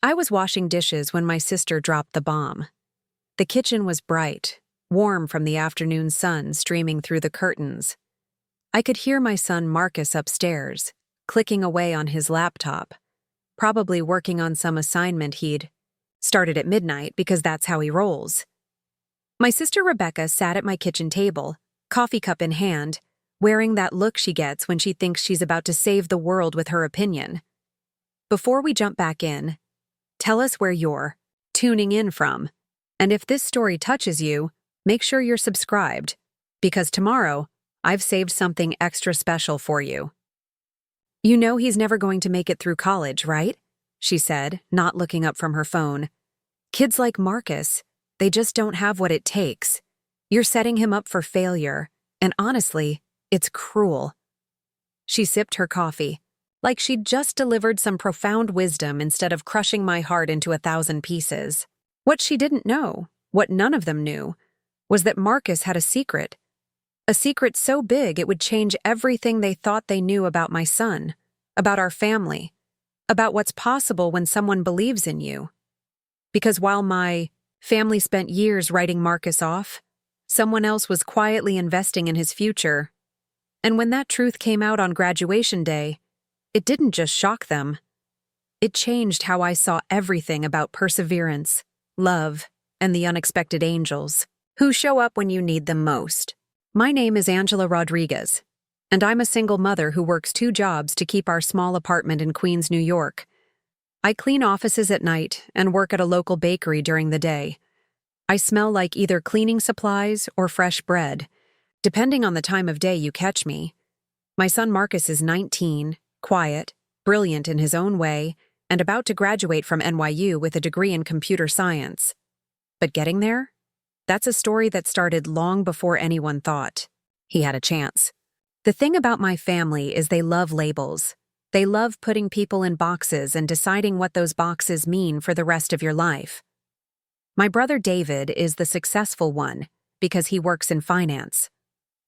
I was washing dishes when my sister dropped the bomb. The kitchen was bright, warm from the afternoon sun streaming through the curtains. I could hear my son Marcus upstairs, clicking away on his laptop, probably working on some assignment he'd started at midnight because that's how he rolls. My sister Rebecca sat at my kitchen table, coffee cup in hand, wearing that look she gets when she thinks she's about to save the world with her opinion. Before we jump back in, tell us where you're tuning in from. And if this story touches you, make sure you're subscribed, because tomorrow, I've saved something extra special for you. You know he's never going to make it through college, right? She said, not looking up from her phone. Kids like Marcus, they just don't have what it takes. You're setting him up for failure, and honestly, it's cruel. She sipped her coffee, like she'd just delivered some profound wisdom instead of crushing my heart into 1,000 pieces. What she didn't know, what none of them knew, was that Marcus had a secret so big it would change everything they thought they knew about my son, about our family, about what's possible when someone believes in you. Because while my family spent years writing Marcus off, someone else was quietly investing in his future. And when that truth came out on graduation day, it didn't just shock them. It changed how I saw everything about perseverance, love, and the unexpected angels who show up when you need them most. My name is Angela Rodriguez, and I'm a single mother who works 2 jobs to keep our small apartment in Queens, New York. I clean offices at night and work at a local bakery during the day. I smell like either cleaning supplies or fresh bread, depending on the time of day you catch me. My son Marcus is 19, quiet, brilliant in his own way, and about to graduate from NYU with a degree in computer science. But getting there? That's a story that started long before anyone thought he had a chance. The thing about my family is they love labels. They love putting people in boxes and deciding what those boxes mean for the rest of your life. My brother David is the successful one because he works in finance.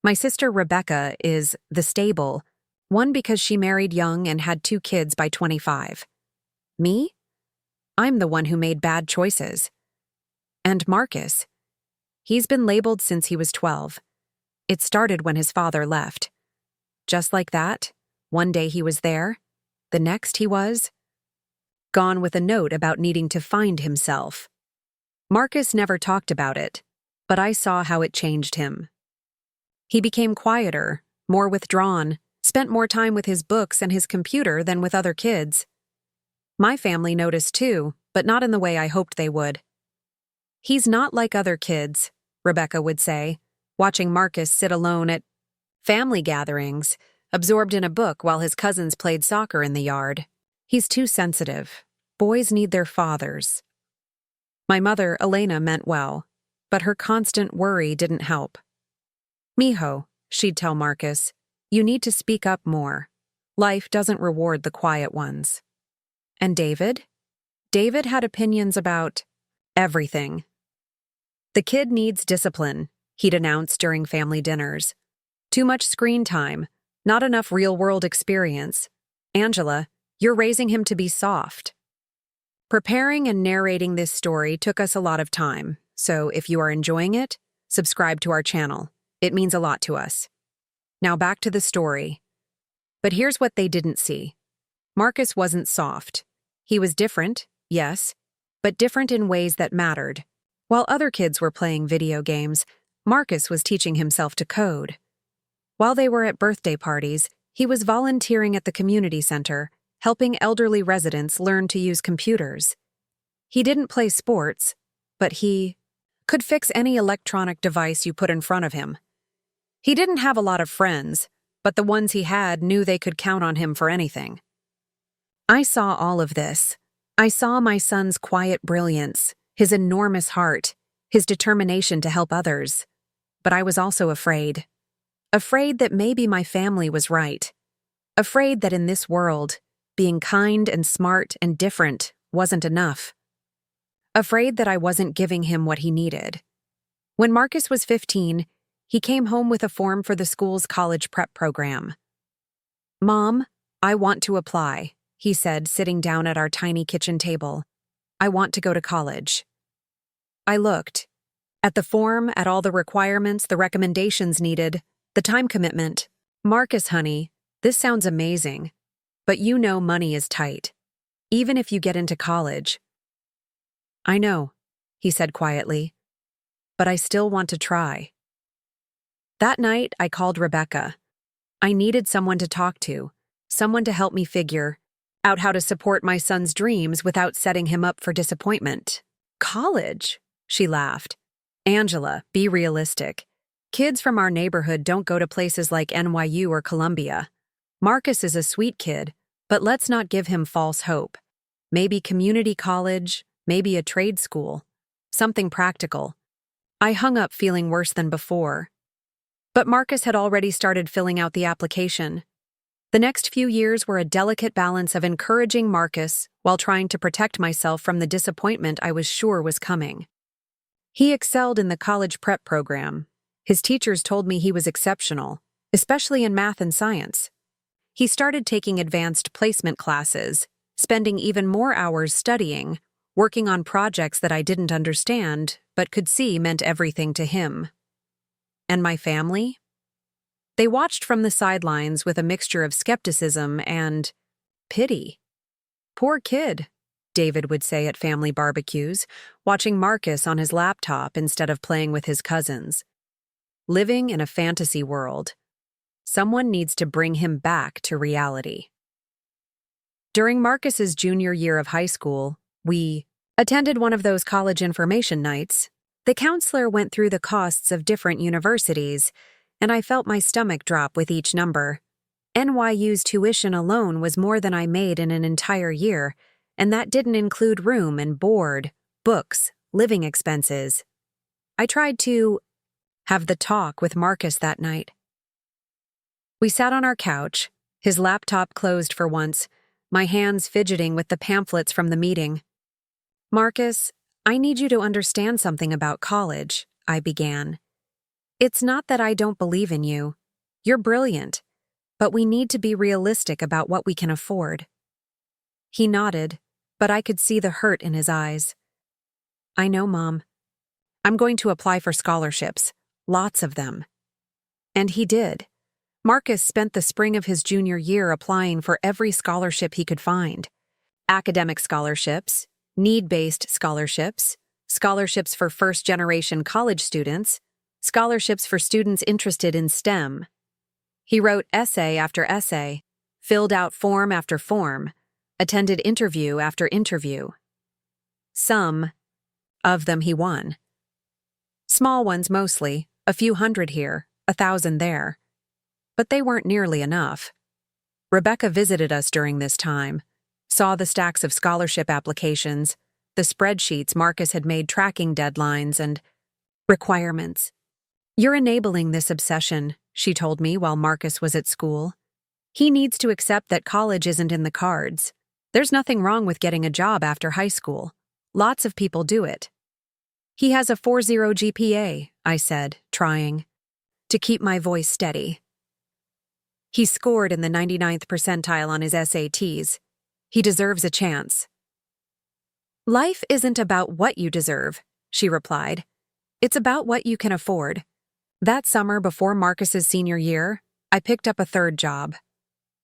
My sister Rebecca is the stable one because she married young and had 2 kids by 25. Me? I'm the one who made bad choices. And Marcus? He's been labeled since he was 12. It started when his father left. Just like that, one day he was there, the next he was gone with a note about needing to find himself. Marcus never talked about it, but I saw how it changed him. He became quieter, more withdrawn, spent more time with his books and his computer than with other kids. My family noticed too, but not in the way I hoped they would. He's not like other kids, Rebecca would say, watching Marcus sit alone at family gatherings, absorbed in a book while his cousins played soccer in the yard. He's too sensitive. Boys need their fathers. My mother, Elena, meant well, but her constant worry didn't help. Mijo, she'd tell Marcus, you need to speak up more. Life doesn't reward the quiet ones. And David? David had opinions about everything. The kid needs discipline, he'd announce during family dinners. Too much screen time, not enough real-world experience. Angela, you're raising him to be soft. Preparing and narrating this story took us a lot of time, so if you are enjoying it, subscribe to our channel. It means a lot to us. Now back to the story. But here's what they didn't see. Marcus wasn't soft. He was different, yes, but different in ways that mattered. While other kids were playing video games, Marcus was teaching himself to code. While they were at birthday parties, he was volunteering at the community center, helping elderly residents learn to use computers. He didn't play sports, but he could fix any electronic device you put in front of him. He didn't have a lot of friends, but the ones he had knew they could count on him for anything. I saw all of this. I saw my son's quiet brilliance, his enormous heart, his determination to help others. But I was also afraid. Afraid that maybe my family was right. Afraid that in this world, being kind and smart and different wasn't enough. Afraid that I wasn't giving him what he needed. When Marcus was 15, he came home with a form for the school's college prep program. "Mom, I want to apply," he said, sitting down at our tiny kitchen table. I want to go to college. I looked. At the form, at all the requirements, the recommendations needed, the time commitment. Marcus, honey, this sounds amazing. But you know money is tight. Even if you get into college. I know, he said quietly. But I still want to try. That night, I called Rebecca. I needed someone to talk to, someone to help me figure out how to support my son's dreams without setting him up for disappointment. College? She laughed. Angela, be realistic. Kids from our neighborhood don't go to places like NYU or Columbia. Marcus is a sweet kid, but let's not give him false hope. Maybe community college, maybe a trade school. Something practical. I hung up feeling worse than before. But Marcus had already started filling out the application. The next few years were a delicate balance of encouraging Marcus while trying to protect myself from the disappointment I was sure was coming. He excelled in the college prep program. His teachers told me he was exceptional, especially in math and science. He started taking advanced placement classes, spending even more hours studying, working on projects that I didn't understand but could see meant everything to him. And my family? They watched from the sidelines with a mixture of skepticism and pity. Poor kid, David would say at family barbecues, watching Marcus on his laptop instead of playing with his cousins. Living in a fantasy world. Someone needs to bring him back to reality. During Marcus's junior year of high school, we attended one of those college information nights. The counselor went through the costs of different universities, and I felt my stomach drop with each number. NYU's tuition alone was more than I made in an entire year, and that didn't include room and board, books, living expenses. I tried to have the talk with Marcus that night. We sat on our couch, his laptop closed for once, my hands fidgeting with the pamphlets from the meeting. Marcus, I need you to understand something about college, I began. It's not that I don't believe in you. You're brilliant, but we need to be realistic about what we can afford. He nodded, but I could see the hurt in his eyes. I know, Mom. I'm going to apply for scholarships, lots of them. And he did. Marcus spent the spring of his junior year applying for every scholarship he could find. Academic scholarships, need-based scholarships, scholarships for first-generation college students, scholarships for students interested in STEM. He wrote essay after essay, filled out form after form, attended interview after interview. Some of them he won. Small ones mostly, a few hundred here, 1,000 there. But they weren't nearly enough. Rebecca visited us during this time, saw the stacks of scholarship applications, the spreadsheets Marcus had made tracking deadlines and requirements. You're enabling this obsession, she told me while Marcus was at school. He needs to accept that college isn't in the cards. There's nothing wrong with getting a job after high school. Lots of people do it. He has a 4.0 GPA, I said, trying to keep my voice steady. He scored in the 99th percentile on his SATs. He deserves a chance. Life isn't about what you deserve, she replied. It's about what you can afford. That summer before Marcus's senior year, I picked up a third job.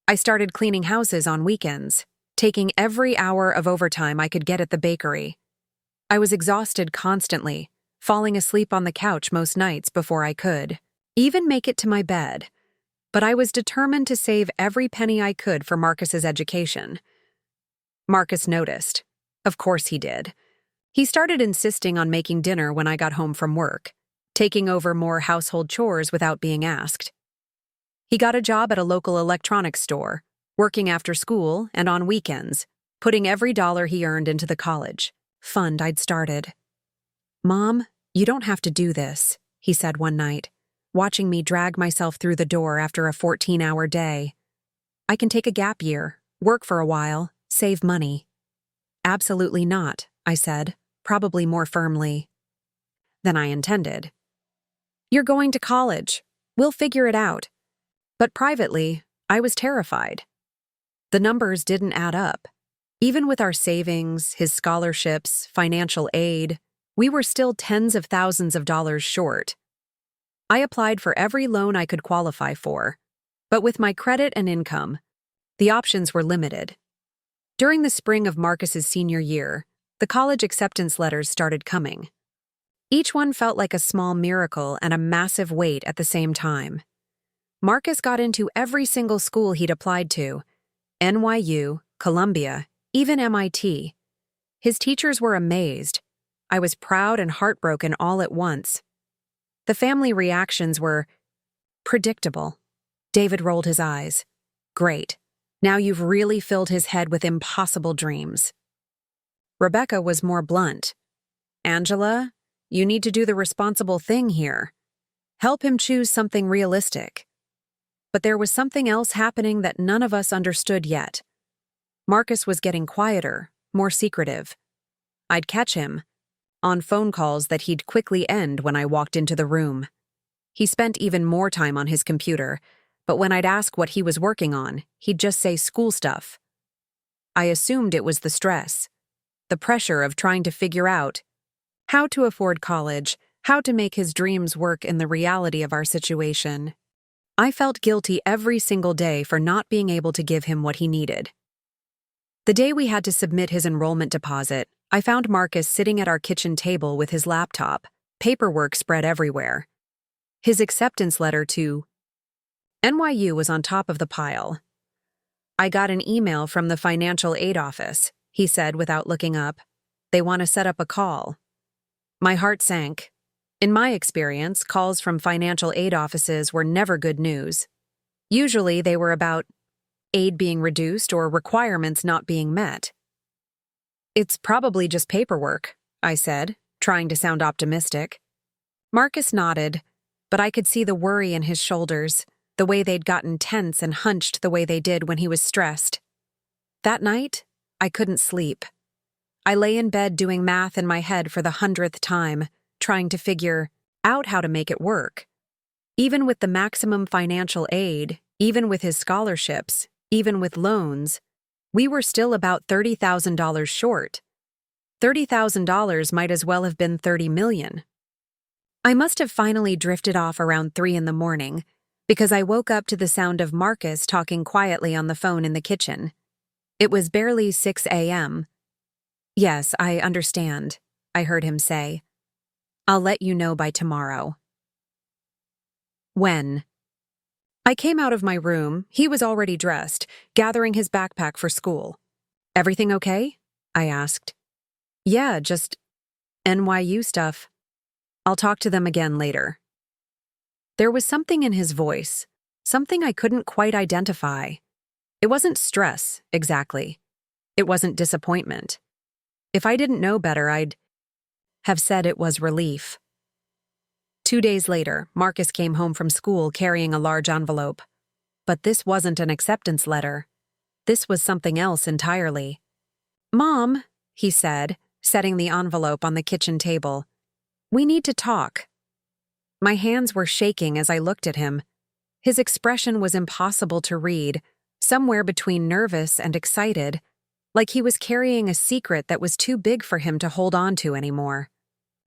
I started cleaning houses on weekends, taking every hour of overtime I could get at the bakery. I was exhausted constantly, falling asleep on the couch most nights before I could even make it to my bed. But I was determined to save every penny I could for Marcus's education. Marcus noticed. Of course he did. He started insisting on making dinner when I got home from work, taking over more household chores without being asked. He got a job at a local electronics store, working after school and on weekends, putting every dollar he earned into the college fund I'd started. Mom, you don't have to do this, he said one night, watching me drag myself through the door after a 14-hour day. I can take a gap year, work for a while, save money. Absolutely not, I said, probably more firmly than I intended. You're going to college. We'll figure it out. But privately, I was terrified. The numbers didn't add up. Even with our savings, his scholarships, financial aid, we were still tens of thousands of dollars short. I applied for every loan I could qualify for, but with my credit and income, the options were limited. During the spring of Marcus's senior year, the college acceptance letters started coming. Each one felt like a small miracle and a massive weight at the same time. Marcus got into every single school he'd applied to: NYU, Columbia, even MIT. His teachers were amazed. I was proud and heartbroken all at once. The family reactions were predictable. David rolled his eyes. Great. Now you've really filled his head with impossible dreams. Rebecca was more blunt. Angela, you need to do the responsible thing here. Help him choose something realistic. But there was something else happening that none of us understood yet. Marcus was getting quieter, more secretive. I'd catch him on phone calls that he'd quickly end when I walked into the room. He spent even more time on his computer, but when I'd ask what he was working on, he'd just say school stuff. I assumed it was the stress, the pressure of trying to figure out how to afford college, how to make his dreams work in the reality of our situation. I felt guilty every single day for not being able to give him what he needed. The day we had to submit his enrollment deposit, I found Marcus sitting at our kitchen table with his laptop, paperwork spread everywhere. His acceptance letter to NYU was on top of the pile. I got an email from the financial aid office, he said without looking up. They want to set up a call. My heart sank. In my experience, calls from financial aid offices were never good news. Usually they were about aid being reduced or requirements not being met. It's probably just paperwork, I said, trying to sound optimistic. Marcus nodded, but I could see the worry in his shoulders, the way they'd gotten tense and hunched the way they did when he was stressed. That night, I couldn't sleep. I lay in bed doing math in my head for the 100th time, trying to figure out how to make it work. Even with the maximum financial aid, even with his scholarships, even with loans, we were still about $30,000 short. $30,000 might as well have been $30 million. I must have finally drifted off around 3 a.m, because I woke up to the sound of Marcus talking quietly on the phone in the kitchen. It was barely 6 a.m. Yes, I understand, I heard him say. I'll let you know by tomorrow. When? I came out of my room. He was already dressed, gathering his backpack for school. Everything okay? I asked. Yeah, just NYU stuff. I'll talk to them again later. There was something in his voice, something I couldn't quite identify. It wasn't stress, exactly. It wasn't disappointment. If I didn't know better, I'd have said it was relief. 2 days later, Marcus came home from school carrying a large envelope. But this wasn't an acceptance letter. This was something else entirely. Mom, he said, setting the envelope on the kitchen table. We need to talk. My hands were shaking as I looked at him. His expression was impossible to read, somewhere between nervous and excited, like he was carrying a secret that was too big for him to hold on to anymore.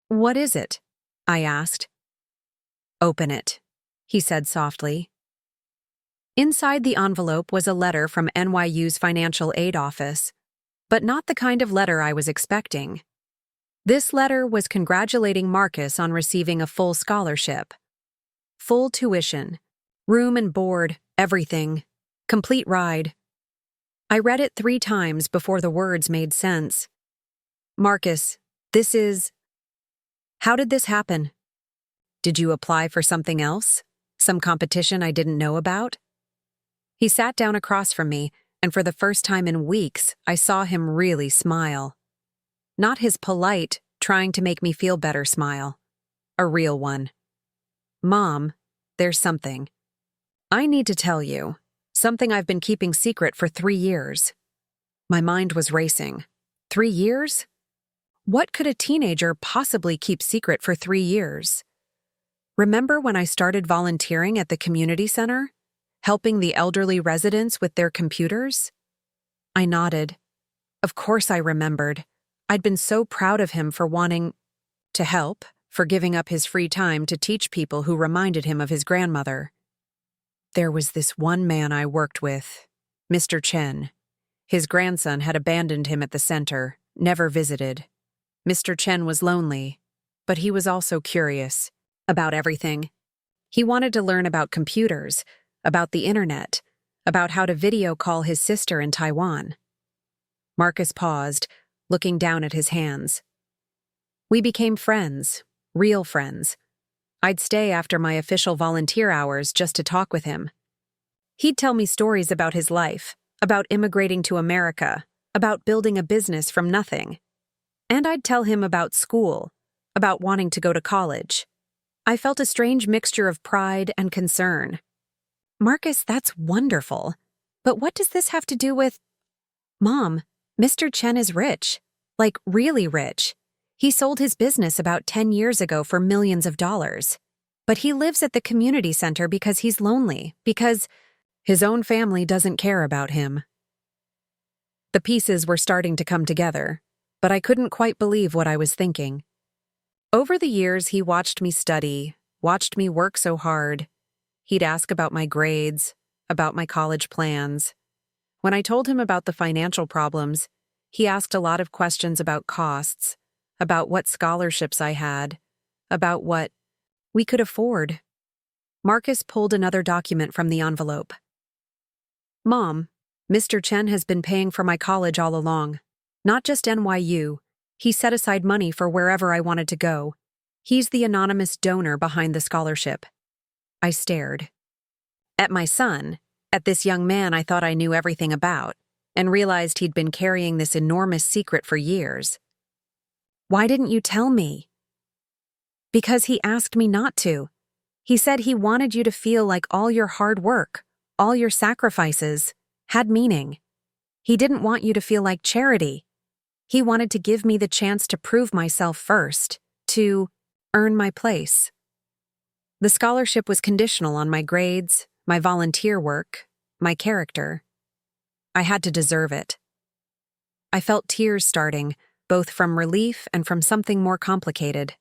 What is it? I asked. Open it, he said softly. Inside the envelope was a letter from NYU's financial aid office, but not the kind of letter I was expecting. This letter was congratulating Marcus on receiving a full scholarship. Full tuition, room and board, everything, complete ride. I read it 3 times before the words made sense. Marcus, this is... How did this happen? Did you apply for something else? Some competition I didn't know about? He sat down across from me, and for the first time in weeks, I saw him really smile. Not his polite, trying to make me feel better smile. A real one. Mom, there's something. I need to tell you. Something I've been keeping secret for 3 years. My mind was racing. 3 years? What could a teenager possibly keep secret for 3 years? Remember when I started volunteering at the community center, helping the elderly residents with their computers? I nodded. Of course I remembered. I'd been so proud of him for wanting to help, for giving up his free time to teach people who reminded him of his grandmother. There was this one man I worked with, Mr. Chen. His grandson had abandoned him at the center, never visited. Mr. Chen was lonely, but he was also curious about everything. He wanted to learn about computers, about the internet, about how to video call his sister in Taiwan. Marcus paused, looking down at his hands. We became friends, real friends. I'd stay after my official volunteer hours just to talk with him. He'd tell me stories about his life, about immigrating to America, about building a business from nothing. And I'd tell him about school, about wanting to go to college. I felt a strange mixture of pride and concern. Marcus, that's wonderful. But what does this have to do with… Mom, Mr. Chen is rich. Like, really rich. He sold his business about 10 years ago for millions of dollars. But he lives at the community center because he's lonely, because his own family doesn't care about him. The pieces were starting to come together, but I couldn't quite believe what I was thinking. Over the years, he watched me study, watched me work so hard. He'd ask about my grades, about my college plans. When I told him about the financial problems, he asked a lot of questions about costs, about what scholarships I had, about what we could afford. Marcus pulled another document from the envelope. Mom, Mr. Chen has been paying for my college all along. Not just NYU. He set aside money for wherever I wanted to go. He's the anonymous donor behind the scholarship. I stared. At my son, at this young man I thought I knew everything about, and realized he'd been carrying this enormous secret for years. Why didn't you tell me? Because he asked me not to. He said he wanted you to feel like all your hard work, all your sacrifices, had meaning. He didn't want you to feel like charity. He wanted to give me the chance to prove myself first, to earn my place. The scholarship was conditional on my grades, my volunteer work, my character. I had to deserve it. I felt tears starting, both from relief and from something more complicated.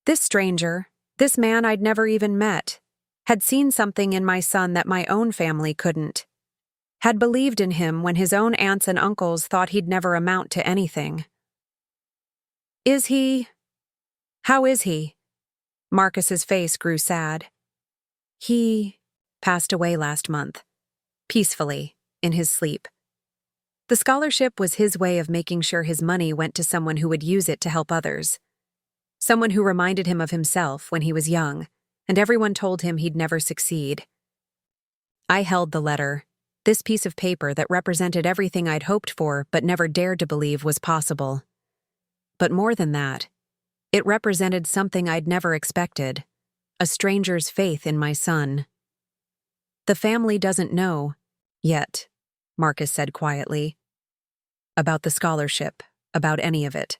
This stranger, this man I'd never even met, had seen something in my son that my own family couldn't, had believed in him when his own aunts and uncles thought he'd never amount to anything. Is he? How is he? Marcus's face grew sad. He passed away last month, peacefully, in his sleep. The scholarship was his way of making sure his money went to someone who would use it to help others. Someone who reminded him of himself when he was young, and everyone told him he'd never succeed. I held the letter, this piece of paper that represented everything I'd hoped for but never dared to believe was possible. But more than that, it represented something I'd never expected, a stranger's faith in my son. The family doesn't know, yet, Marcus said quietly. About the scholarship, about any of it.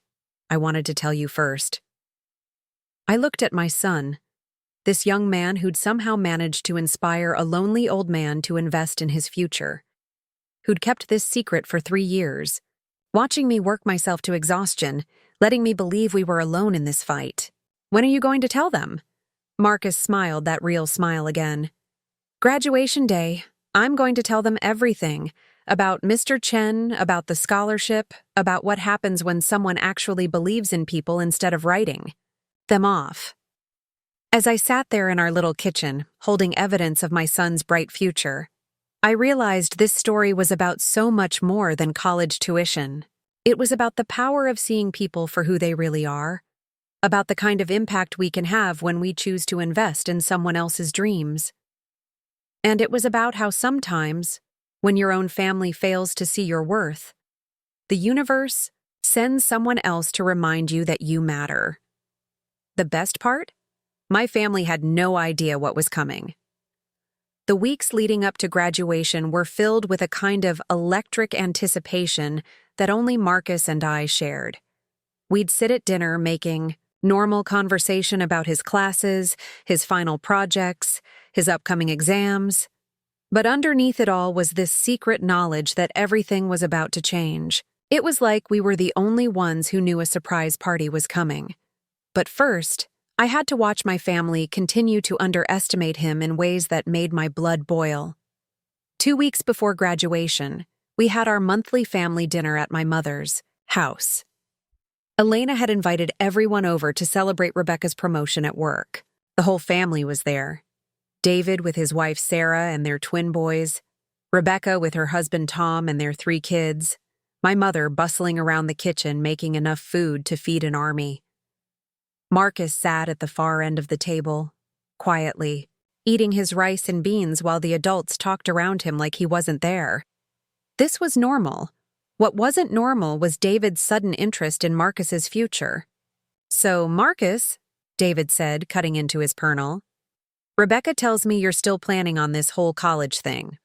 I wanted to tell you first. I looked at my son, this young man who'd somehow managed to inspire a lonely old man to invest in his future, who'd kept this secret for 3 years, watching me work myself to exhaustion, letting me believe we were alone in this fight. When are you going to tell them? Marcus smiled that real smile again. Graduation day, I'm going to tell them everything, about Mr. Chen, about the scholarship, about what happens when someone actually believes in people instead of writing them off. As I sat there in our little kitchen, holding evidence of my son's bright future, I realized this story was about so much more than college tuition. It was about the power of seeing people for who they really are, about the kind of impact we can have when we choose to invest in someone else's dreams. And it was about how sometimes, when your own family fails to see your worth, the universe sends someone else to remind you that you matter. The best part? My family had no idea what was coming. The weeks leading up to graduation were filled with a kind of electric anticipation that only Marcus and I shared. We'd sit at dinner making normal conversation about his classes, his final projects, his upcoming exams. But underneath it all was this secret knowledge that everything was about to change. It was like we were the only ones who knew a surprise party was coming. But first, I had to watch my family continue to underestimate him in ways that made my blood boil. 2 weeks before graduation, we had our monthly family dinner at my mother's house. Elena had invited everyone over to celebrate Rebecca's promotion at work. The whole family was there. David with his wife Sarah and their twin boys, Rebecca with her husband Tom and their 3 kids, my mother bustling around the kitchen making enough food to feed an army. Marcus sat at the far end of the table, quietly, eating his rice and beans while the adults talked around him like he wasn't there. This was normal. What wasn't normal was David's sudden interest in Marcus's future. "So, Marcus," David said, cutting into his Pernal, "Rebecca tells me you're still planning on this whole college thing."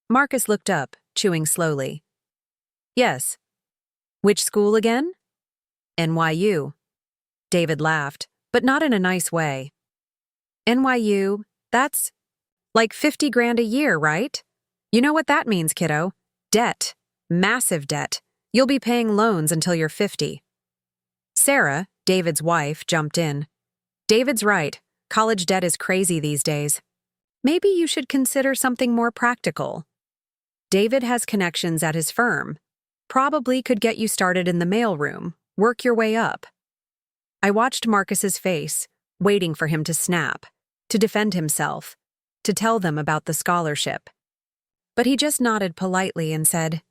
Marcus looked up, chewing slowly. "Yes." "Which school again?" "NYU." David laughed, but not in a nice way. "NYU, that's like 50 grand a year, right? You know what that means, kiddo. Debt. Massive debt. You'll be paying loans until you're 50. Sarah, David's wife, jumped in. "David's right. College debt is crazy these days. Maybe you should consider something more practical. David has connections at his firm. Probably could get you started in the mailroom. Work your way up." I watched Marcus's face, waiting for him to snap, to defend himself, to tell them about the scholarship. But he just nodded politely and said,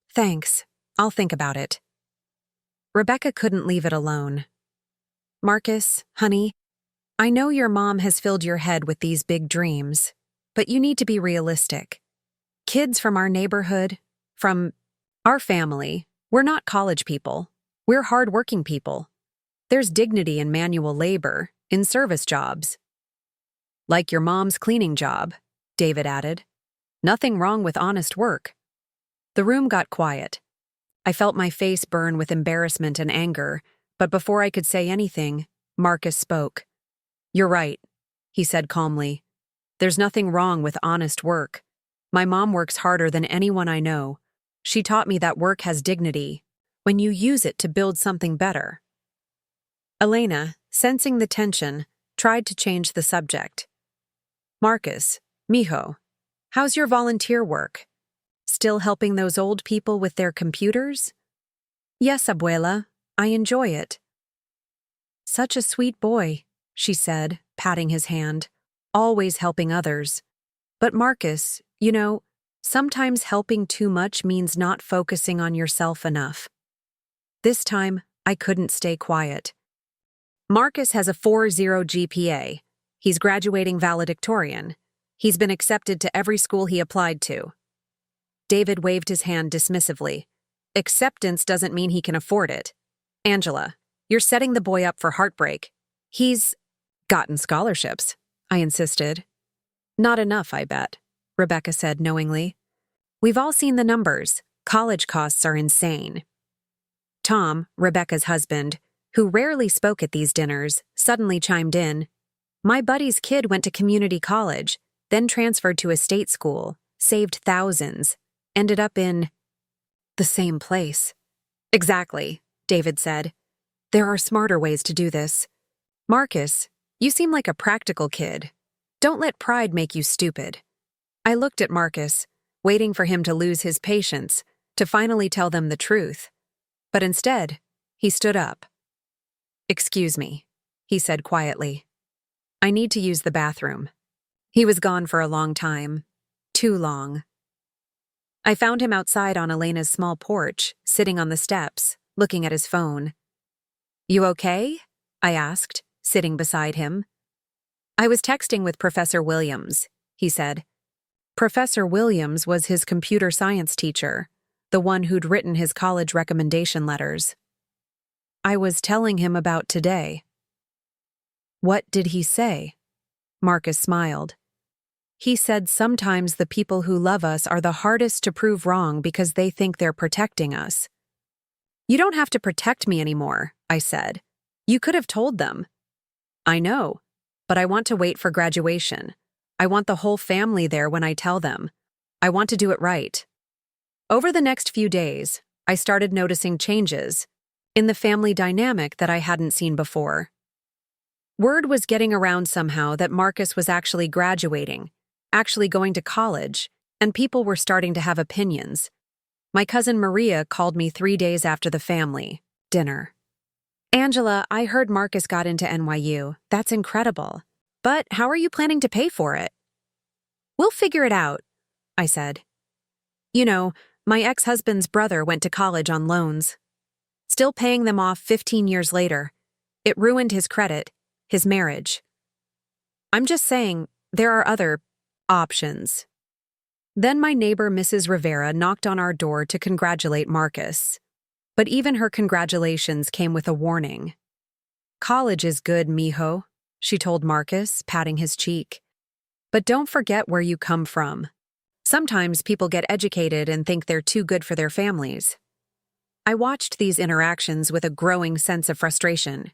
"Thanks, I'll think about it." Rebecca couldn't leave it alone. "Marcus, honey, I know your mom has filled your head with these big dreams, but you need to be realistic. Kids from our neighborhood, from our family, we're not college people. We're hard-working people. There's dignity in manual labor, in service jobs." "Like your mom's cleaning job," David added. "Nothing wrong with honest work." The room got quiet. I felt my face burn with embarrassment and anger, but before I could say anything, Marcus spoke. "You're right," he said calmly. "There's nothing wrong with honest work. My mom works harder than anyone I know. She taught me that work has dignity when you use it to build something better." Elena, sensing the tension, tried to change the subject. "Marcus, mijo, how's your volunteer work? Still helping those old people with their computers?" "Yes, abuela, I enjoy it." "Such a sweet boy," she said, patting his hand, "always helping others. But Marcus, you know, sometimes helping too much means not focusing on yourself enough." This time, I couldn't stay quiet. "Marcus has a 4.0 GPA. He's graduating valedictorian. He's been accepted to every school he applied to." David waved his hand dismissively. "Acceptance doesn't mean he can afford it. Angela, you're setting the boy up for heartbreak. He's gotten scholarships," I insisted. "Not enough, I bet," Rebecca said knowingly. "We've all seen the numbers. College costs are insane." Tom, Rebecca's husband, who rarely spoke at these dinners, suddenly chimed in. "My buddy's kid went to community college, then transferred to a state school, saved thousands, ended up in the same place." "Exactly," David said. "There are smarter ways to do this. Marcus, you seem like a practical kid. Don't let pride make you stupid." I looked at Marcus, waiting for him to lose his patience, to finally tell them the truth. But instead, he stood up. "Excuse me," he said quietly. "I need to use the bathroom." He was gone for a long time. Too long. I found him outside on Elena's small porch, sitting on the steps, looking at his phone. "You okay?" I asked, sitting beside him. "I was texting with Professor Williams," he said. Professor Williams was his computer science teacher, the one who'd written his college recommendation letters. I was telling him about today. "What did he say?" Marcus smiled. "He said sometimes the people who love us are the hardest to prove wrong because they think they're protecting us." "You don't have to protect me anymore," I said. "You could have told them." "I know, but I want to wait for graduation. I want the whole family there when I tell them. I want to do it right." Over the next few days, I started noticing changes in the family dynamic that I hadn't seen before. Word was getting around somehow that Marcus was actually graduating, actually going to college, and people were starting to have opinions. My cousin Maria called me 3 days after the family dinner. "Angela, I heard Marcus got into NYU. That's incredible. But how are you planning to pay for it?" "We'll figure it out," I said. "You know, my ex-husband's brother went to college on loans. Still paying them off 15 years later. It ruined his credit, his marriage. I'm just saying, there are other options." Then my neighbor Mrs. Rivera knocked on our door to congratulate Marcus. But even her congratulations came with a warning. "College is good, mijo," she told Marcus, patting his cheek. "But don't forget where you come from. Sometimes people get educated and think they're too good for their families." I watched these interactions with a growing sense of frustration.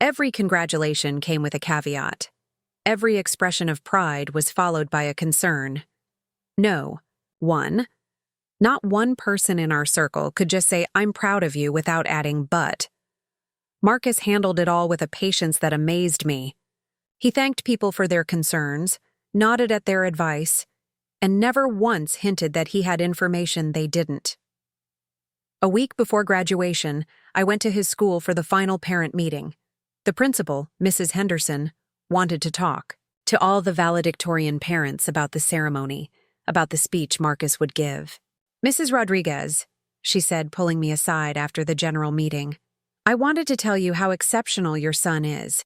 Every congratulation came with a caveat. Every expression of pride was followed by a concern. No. Not one person in our circle could just say, "I'm proud of you," without adding "but." Marcus handled it all with a patience that amazed me. He thanked people for their concerns, nodded at their advice, and never once hinted that he had information they didn't. A week before graduation, I went to his school for the final parent meeting. The principal, Mrs. Henderson, wanted to talk to all the valedictorian parents about the ceremony, about the speech Marcus would give. "Mrs. Rodriguez," she said, pulling me aside after the general meeting, "I wanted to tell you how exceptional your son is.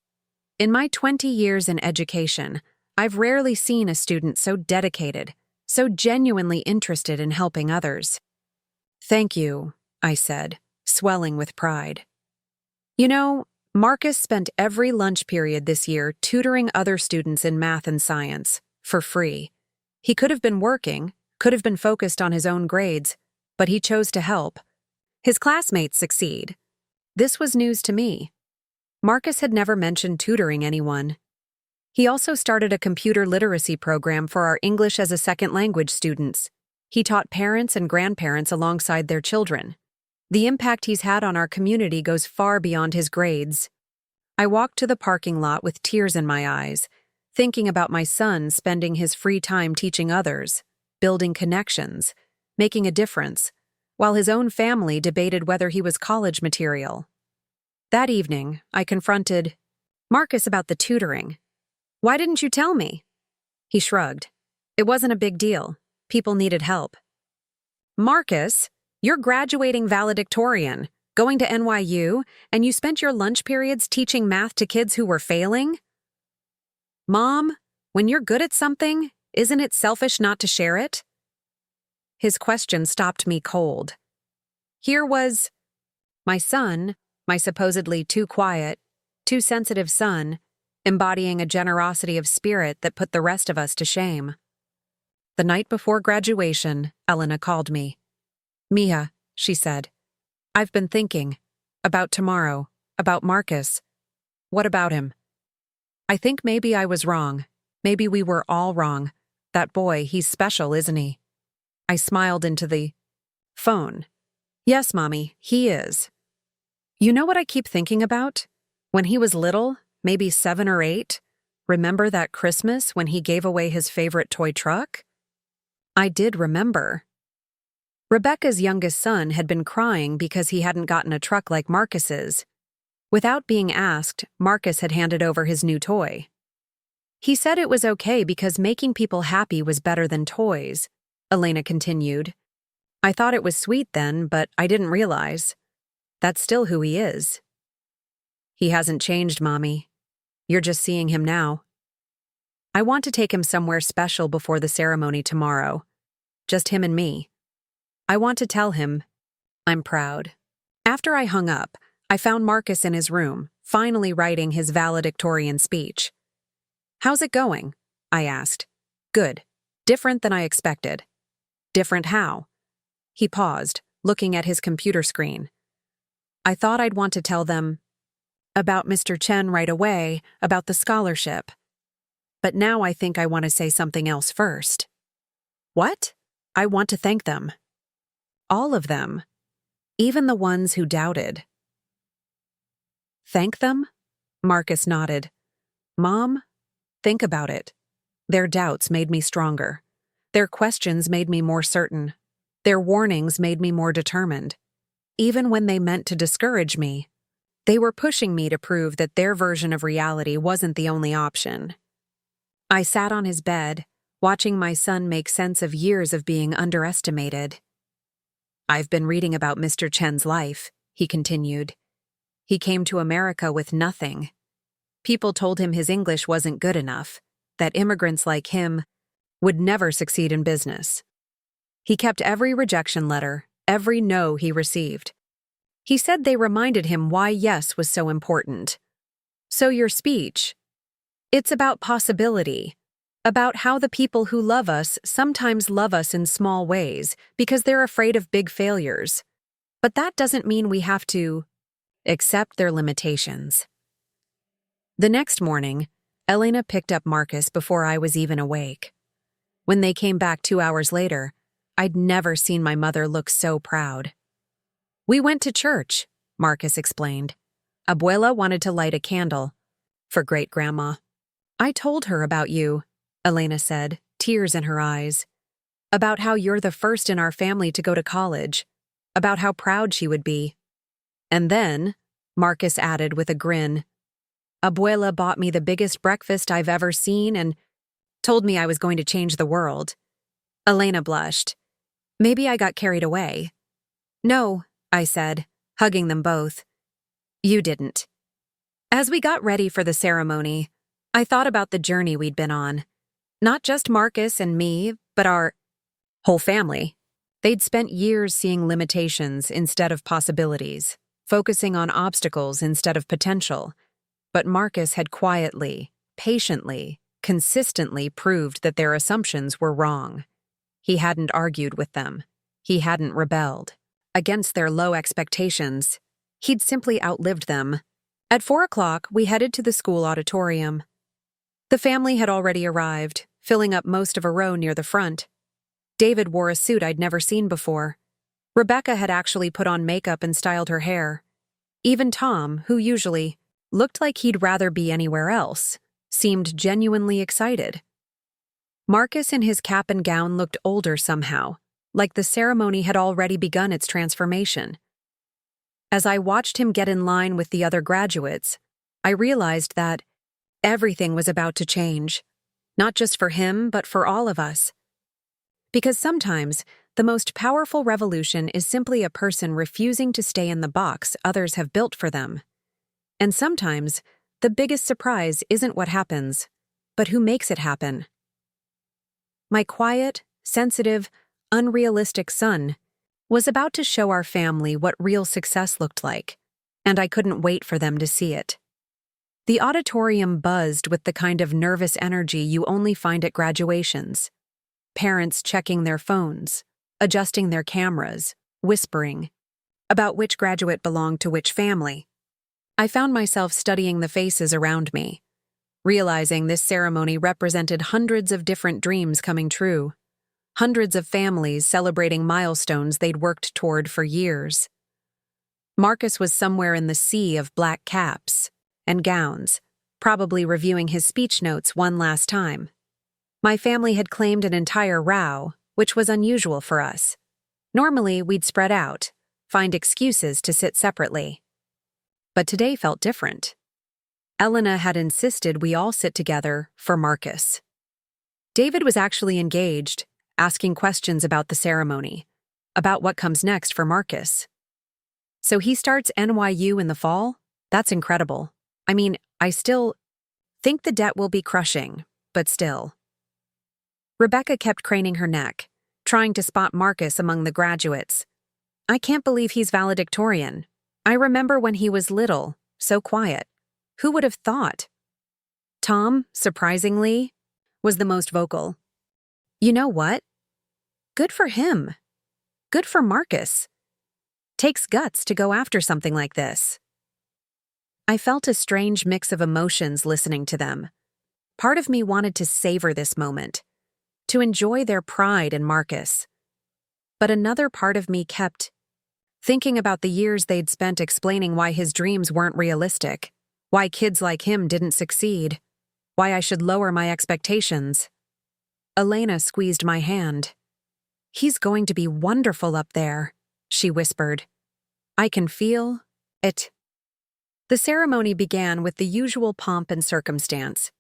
In my 20 years in education, I've rarely seen a student so dedicated, so genuinely interested in helping others." "Thank you," I said, swelling with pride. "You know, Marcus spent every lunch period this year tutoring other students in math and science, for free. He could have been working, could have been focused on his own grades, but he chose to help. His classmates succeed. This was news to me. Marcus had never mentioned tutoring anyone. He also started a computer literacy program for our English as a second language students. He taught parents and grandparents alongside their children. The impact he's had on our community goes far beyond his grades." I walked to the parking lot with tears in my eyes, thinking about my son spending his free time teaching others, building connections, making a difference, while his own family debated whether he was college material. That evening, I confronted Marcus about the tutoring. "Why didn't you tell me?" He shrugged. "It wasn't a big deal. People needed help." "Marcus, you're graduating valedictorian, going to NYU, and you spent your lunch periods teaching math to kids who were failing?" "Mom, when you're good at something, isn't it selfish not to share it?" His question stopped me cold. Here was my son, my supposedly too quiet, too sensitive son, embodying a generosity of spirit that put the rest of us to shame. The night before graduation, Elena called me. "Mia," she said, "I've been thinking about tomorrow, about Marcus. What about him? I think maybe I was wrong. Maybe we were all wrong. That boy, he's special, isn't he?" I smiled into the phone. "Yes, Mommy, he is. You know what I keep thinking about? When he was little, maybe 7 or 8, remember that Christmas when he gave away his favorite toy truck?" I did remember. Rebecca's youngest son had been crying because he hadn't gotten a truck like Marcus's. Without being asked, Marcus had handed over his new toy. He said it was okay because making people happy was better than toys, Elena continued. I thought it was sweet then, but I didn't realize. That's still who he is. He hasn't changed, Mommy. You're just seeing him now. I want to take him somewhere special before the ceremony tomorrow. Just him and me. I want to tell him I'm proud. After I hung up, I found Marcus in his room, finally writing his valedictorian speech. "How's it going?" I asked. "Good. Different than I expected." "Different how?" He paused, looking at his computer screen. "I thought I'd want to tell them about Mr. Chen right away, about the scholarship. But now I think I want to say something else first." "What?" "I want to thank them. All of them. even the ones who doubted. Thank them? Marcus nodded. Mom, think about it. Their doubts made me stronger. Their questions made me more certain. Their warnings made me more determined. Even when they meant to discourage me, they were pushing me to prove that their version of reality wasn't the only option. I sat on his bed, watching my son make sense of years of being underestimated. I've been reading about Mr. Chen's life, he continued. He came to America with nothing. People told him his English wasn't good enough, that immigrants like him would never succeed in business. He kept every rejection letter, every no he received. He said they reminded him why yes was so important. So your speech, it's about possibility, about how the people who love us sometimes love us in small ways because they're afraid of big failures. But that doesn't mean we have to accept their limitations. The next morning, Elena picked up Marcus before I was even awake. When they came back 2 hours later, I'd never seen my mother look so proud. We went to church, Marcus explained. Abuela wanted to light a candle for great-grandma. I told her about you, Elena said, tears in her eyes. About how you're the first in our family to go to college. About how proud she would be. And then, Marcus added with a grin, Abuela bought me the biggest breakfast I've ever seen and told me I was going to change the world. Elena blushed. Maybe I got carried away. No, I said, hugging them both. You didn't. As we got ready for the ceremony, I thought about the journey we'd been on. Not just Marcus and me, but our whole family. They'd spent years seeing limitations instead of possibilities, focusing on obstacles instead of potential. But Marcus had quietly, patiently, consistently proved that their assumptions were wrong. He hadn't argued with them. He hadn't rebelled. Against their low expectations, he'd simply outlived them. At 4 o'clock, we headed to the school auditorium. The family had already arrived, filling up most of a row near the front. David wore a suit I'd never seen before. Rebecca had actually put on makeup and styled her hair. Even Tom, who usually looked like he'd rather be anywhere else, seemed genuinely excited. Marcus in his cap and gown looked older somehow, like the ceremony had already begun its transformation. As I watched him get in line with the other graduates, I realized that everything was about to change, not just for him, but for all of us. Because sometimes, the most powerful revolution is simply a person refusing to stay in the box others have built for them. And sometimes, the biggest surprise isn't what happens, but who makes it happen. My quiet, sensitive, unrealistic son was about to show our family what real success looked like, and I couldn't wait for them to see it. The auditorium buzzed with the kind of nervous energy you only find at graduations. Parents checking their phones, adjusting their cameras, whispering about which graduate belonged to which family. I found myself studying the faces around me, realizing this ceremony represented hundreds of different dreams coming true, hundreds of families celebrating milestones they'd worked toward for years. Marcus was somewhere in the sea of black caps and gowns, probably reviewing his speech notes one last time. My family had claimed an entire row, which was unusual for us. Normally, we'd spread out, find excuses to sit separately. But today felt different. Elena had insisted we all sit together for Marcus. David was actually engaged, asking questions about the ceremony, about what comes next for Marcus. So he starts NYU in the fall? That's incredible. I mean, I still think the debt will be crushing, but still. Rebecca kept craning her neck, trying to spot Marcus among the graduates. I can't believe he's valedictorian. I remember when he was little, so quiet. Who would have thought? Tom, surprisingly, was the most vocal. You know what? Good for him. Good for Marcus. Takes guts to go after something like this. I felt a strange mix of emotions listening to them. Part of me wanted to savor this moment, to enjoy their pride in Marcus. But another part of me kept thinking about the years they'd spent explaining why his dreams weren't realistic, why kids like him didn't succeed, why I should lower my expectations. Elena squeezed my hand. "He's going to be wonderful up there," she whispered. "I can feel it." The ceremony began with the usual pomp and circumstance.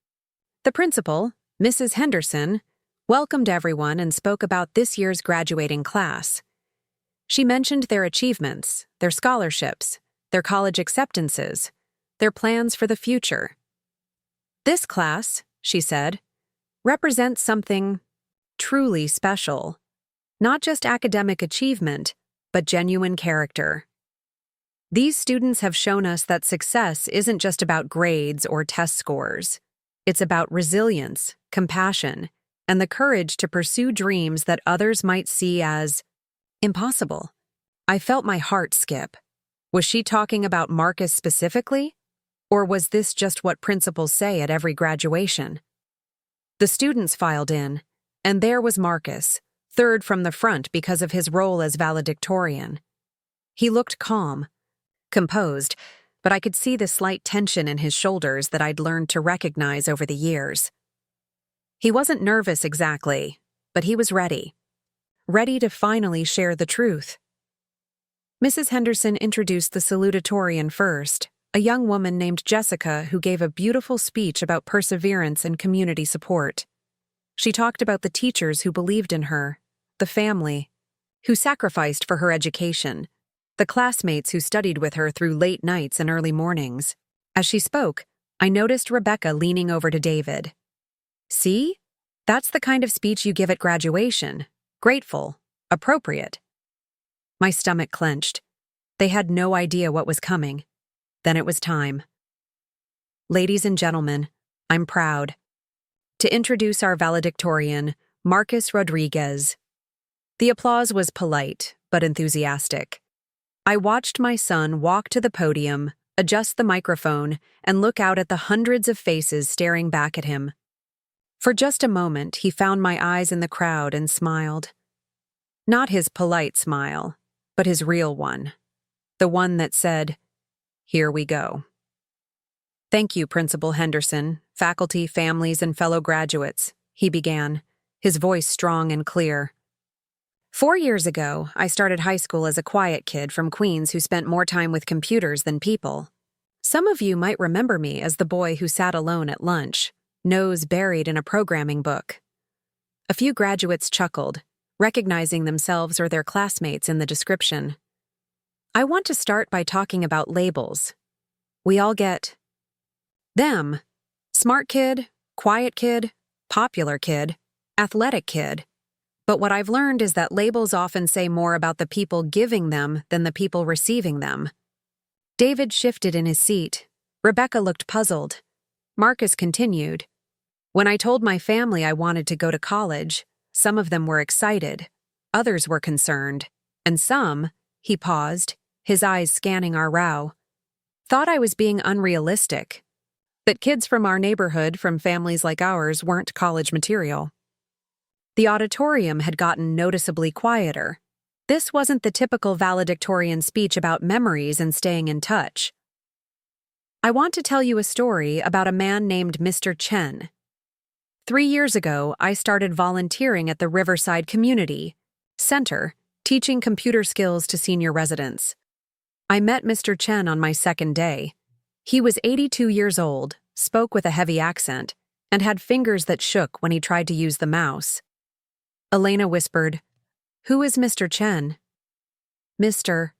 The principal, Mrs. Henderson, welcomed everyone and spoke about this year's graduating class. She mentioned their achievements, their scholarships, their college acceptances, their plans for the future. "This class," she said, "represents something truly special. Not just academic achievement, but genuine character. These students have shown us that success isn't just about grades or test scores. It's about resilience, compassion, and the courage to pursue dreams that others might see as impossible." I felt my heart skip. Was she talking about Marcus specifically? Or was this just what principals say at every graduation? The students filed in, and there was Marcus, third from the front because of his role as valedictorian. He looked calm, composed, but I could see the slight tension in his shoulders that I'd learned to recognize over the years. He wasn't nervous exactly, but he was ready to finally share the truth. Mrs. Henderson introduced the salutatorian first, a young woman named Jessica who gave a beautiful speech about perseverance and community support. She talked about the teachers who believed in her, the family, who sacrificed for her education, the classmates who studied with her through late nights and early mornings. As she spoke, I noticed Rebecca leaning over to David. "See? That's the kind of speech you give at graduation. Grateful, appropriate." My stomach clenched. They had no idea what was coming. Then it was time. "Ladies and gentlemen, I'm proud to introduce our valedictorian, Marcus Rodriguez." The applause was polite, but enthusiastic. I watched my son walk to the podium, adjust the microphone, and look out at the hundreds of faces staring back at him. For just a moment, he found my eyes in the crowd and smiled. Not his polite smile, but his real one. The one that said, "Here we go." "Thank you, Principal Henderson, faculty, families, and fellow graduates," he began, his voice strong and clear. 4 years ago, I started high school as a quiet kid from Queens who spent more time with computers than people. Some of you might remember me as the boy who sat alone at lunch, nose buried in a programming book. A few graduates chuckled, recognizing themselves or their classmates in the description. I want to start by talking about labels. We all get them. Smart kid, quiet kid, popular kid, athletic kid. But what I've learned is that labels often say more about the people giving them than the people receiving them. David shifted in his seat. Rebecca looked puzzled. Marcus continued. "When I told my family I wanted to go to college, some of them were excited, others were concerned, and some," he paused, his eyes scanning our row, "thought I was being unrealistic, that kids from our neighborhood from families like ours weren't college material." The auditorium had gotten noticeably quieter. This wasn't the typical valedictorian speech about memories and staying in touch. "I want to tell you a story about a man named Mr. Chen. 3 years ago, I started volunteering at the Riverside Community Center, teaching computer skills to senior residents. I met Mr. Chen on my second day. He was 82 years old, spoke with a heavy accent, and had fingers that shook when he tried to use the mouse. Elena whispered, "Who is Mr. Chen?" Mr.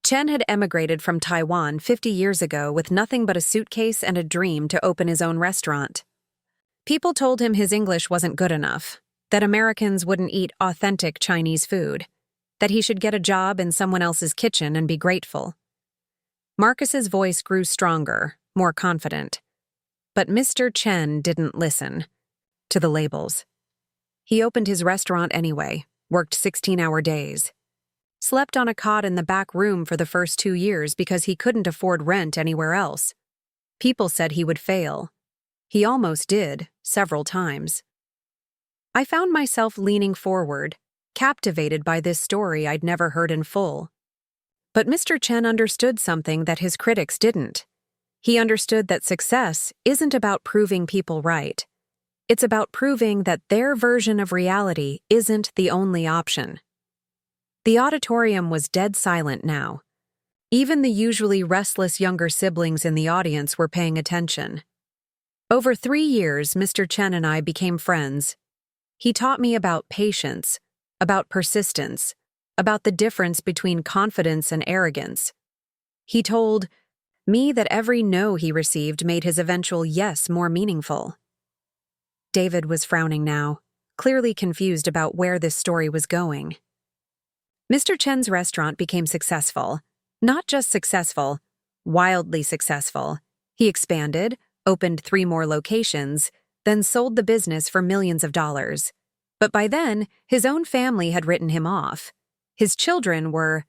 Chen had emigrated from Taiwan 50 years ago with nothing but a suitcase and a dream to open his own restaurant. People told him his English wasn't good enough, that Americans wouldn't eat authentic Chinese food, that he should get a job in someone else's kitchen and be grateful. Marcus's voice grew stronger, more confident. But Mr. Chen didn't listen to the labels. He opened his restaurant anyway, worked 16-hour days. Slept on a cot in the back room for the first 2 years because he couldn't afford rent anywhere else. People said he would fail. He almost did, several times. I found myself leaning forward, captivated by this story I'd never heard in full. But Mr. Chen understood something that his critics didn't. He understood that success isn't about proving people right. It's about proving that their version of reality isn't the only option. The auditorium was dead silent now. Even the usually restless younger siblings in the audience were paying attention. Over 3 years, Mr. Chen and I became friends. He taught me about patience, about persistence, about the difference between confidence and arrogance. He told me that every no he received made his eventual yes more meaningful. David was frowning now, clearly confused about where this story was going. Mr. Chen's restaurant became successful. Not just successful, wildly successful. He expanded, opened 3 more locations, then sold the business for millions of dollars. But by then, his own family had written him off. His children were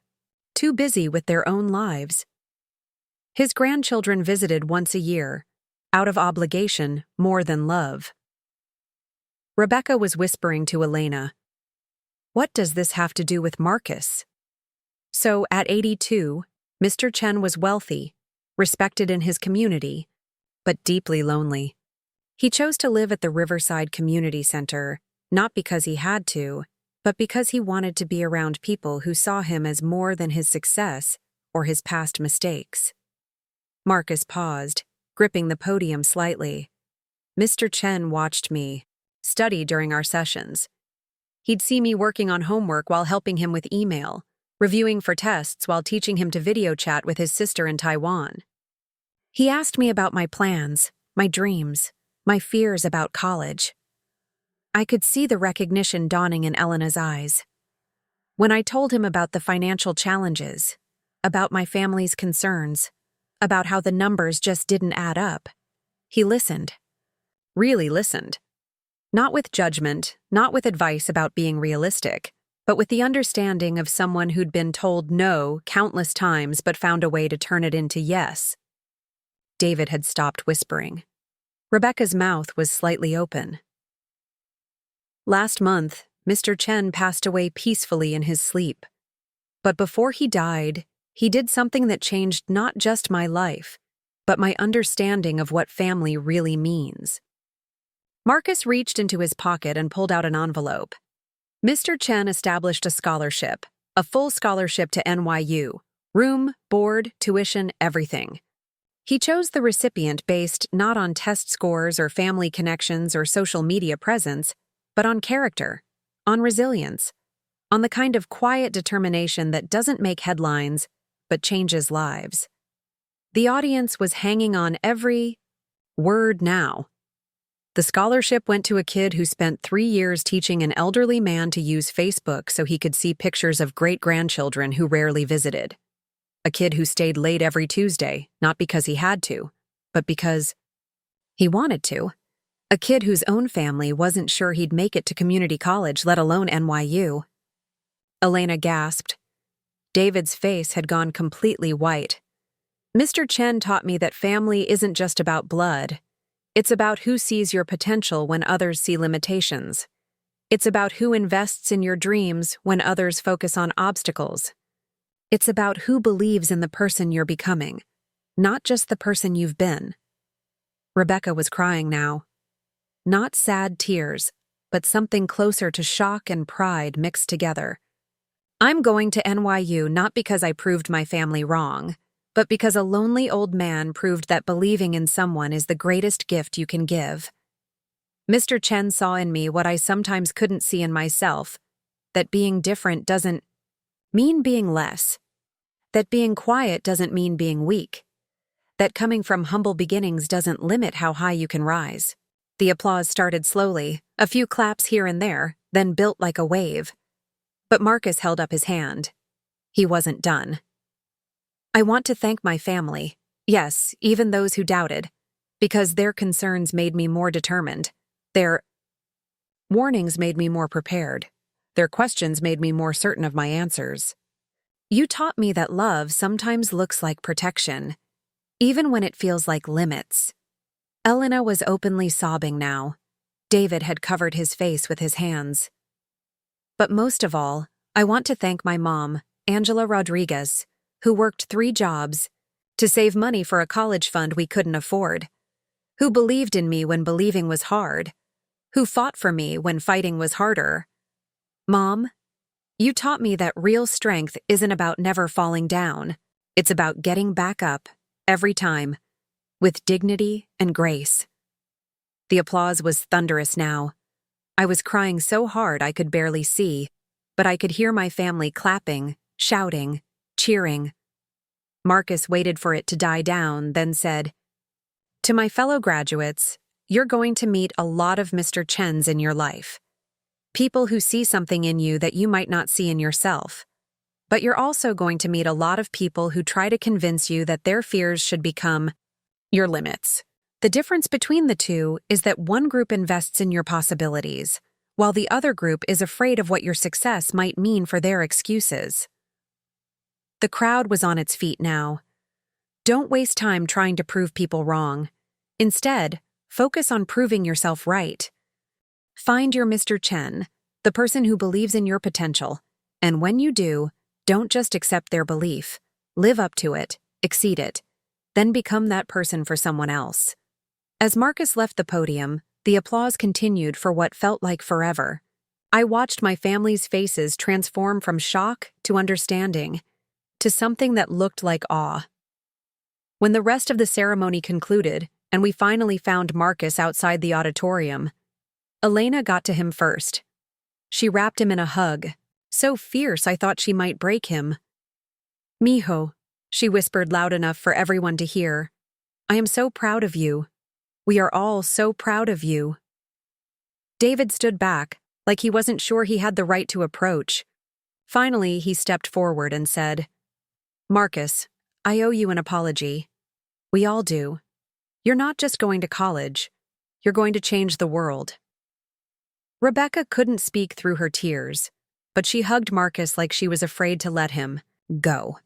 too busy with their own lives. His grandchildren visited once a year, out of obligation more than love. Rebecca was whispering to Elena, "What does this have to do with Marcus?" So, at 82, Mr. Chen was wealthy, respected in his community, but deeply lonely. He chose to live at the Riverside Community Center, not because he had to, but because he wanted to be around people who saw him as more than his success or his past mistakes. Marcus paused, gripping the podium slightly. Mr. Chen watched me, study during our sessions. He'd see me working on homework while helping him with email, reviewing for tests while teaching him to video chat with his sister in Taiwan. He asked me about my plans, my dreams, my fears about college. I could see the recognition dawning in Elena's eyes. When I told him about the financial challenges, about my family's concerns, about how the numbers just didn't add up, he listened. Really listened. Not with judgment, not with advice about being realistic, but with the understanding of someone who'd been told no countless times but found a way to turn it into yes. David had stopped whispering. Rebecca's mouth was slightly open. Last month, Mr. Chen passed away peacefully in his sleep. But before he died, he did something that changed not just my life, but my understanding of what family really means. Marcus reached into his pocket and pulled out an envelope. Mr. Chen established a scholarship, a full scholarship to NYU, room, board, tuition, everything. He chose the recipient based not on test scores or family connections or social media presence, but on character, on resilience, on the kind of quiet determination that doesn't make headlines, but changes lives. The audience was hanging on every word now. The scholarship went to a kid who spent 3 years teaching an elderly man to use Facebook so he could see pictures of great-grandchildren who rarely visited. A kid who stayed late every Tuesday, not because he had to, but because he wanted to. A kid whose own family wasn't sure he'd make it to community college, let alone NYU. Elena gasped. David's face had gone completely white. Mr. Chen taught me that family isn't just about blood. It's about who sees your potential when others see limitations. It's about who invests in your dreams when others focus on obstacles. It's about who believes in the person you're becoming, not just the person you've been. Rebecca was crying now. Not sad tears, but something closer to shock and pride mixed together. I'm going to NYU not because I proved my family wrong, but because a lonely old man proved that believing in someone is the greatest gift you can give. Mr. Chen saw in me what I sometimes couldn't see in myself, that being different doesn't mean being less, that being quiet doesn't mean being weak, that coming from humble beginnings doesn't limit how high you can rise. The applause started slowly, a few claps here and there, then built like a wave. But Marcus held up his hand. He wasn't done. I want to thank my family, yes, even those who doubted, because their concerns made me more determined. Their warnings made me more prepared. Their questions made me more certain of my answers. You taught me that love sometimes looks like protection, even when it feels like limits. Elena was openly sobbing now. David had covered his face with his hands. But most of all, I want to thank my mom, Angela Rodriguez, who worked 3 jobs to save money for a college fund we couldn't afford, who believed in me when believing was hard, who fought for me when fighting was harder. Mom, you taught me that real strength isn't about never falling down. It's about getting back up, every time, with dignity and grace. The applause was thunderous now. I was crying so hard I could barely see, but I could hear my family clapping, shouting, cheering. Marcus waited for it to die down, then said, "To my fellow graduates, you're going to meet a lot of Mr. Chens in your life. People who see something in you that you might not see in yourself. But you're also going to meet a lot of people who try to convince you that their fears should become your limits. The difference between the two is that one group invests in your possibilities, while the other group is afraid of what your success might mean for their excuses." The crowd was on its feet now. Don't waste time trying to prove people wrong. Instead, focus on proving yourself right. Find your Mr. Chen, the person who believes in your potential, and when you do, don't just accept their belief. Live up to it, exceed it, then become that person for someone else. As Marcus left the podium, the applause continued for what felt like forever. I watched my family's faces transform from shock to understanding, to something that looked like awe. When the rest of the ceremony concluded, and we finally found Marcus outside the auditorium, Elena got to him first. She wrapped him in a hug, so fierce I thought she might break him. "Mijo," she whispered loud enough for everyone to hear, "I am so proud of you. We are all so proud of you." David stood back, like he wasn't sure he had the right to approach. Finally, he stepped forward and said, "Marcus, I owe you an apology. We all do. You're not just going to college. You're going to change the world." Rebecca couldn't speak through her tears, but she hugged Marcus like she was afraid to let him go.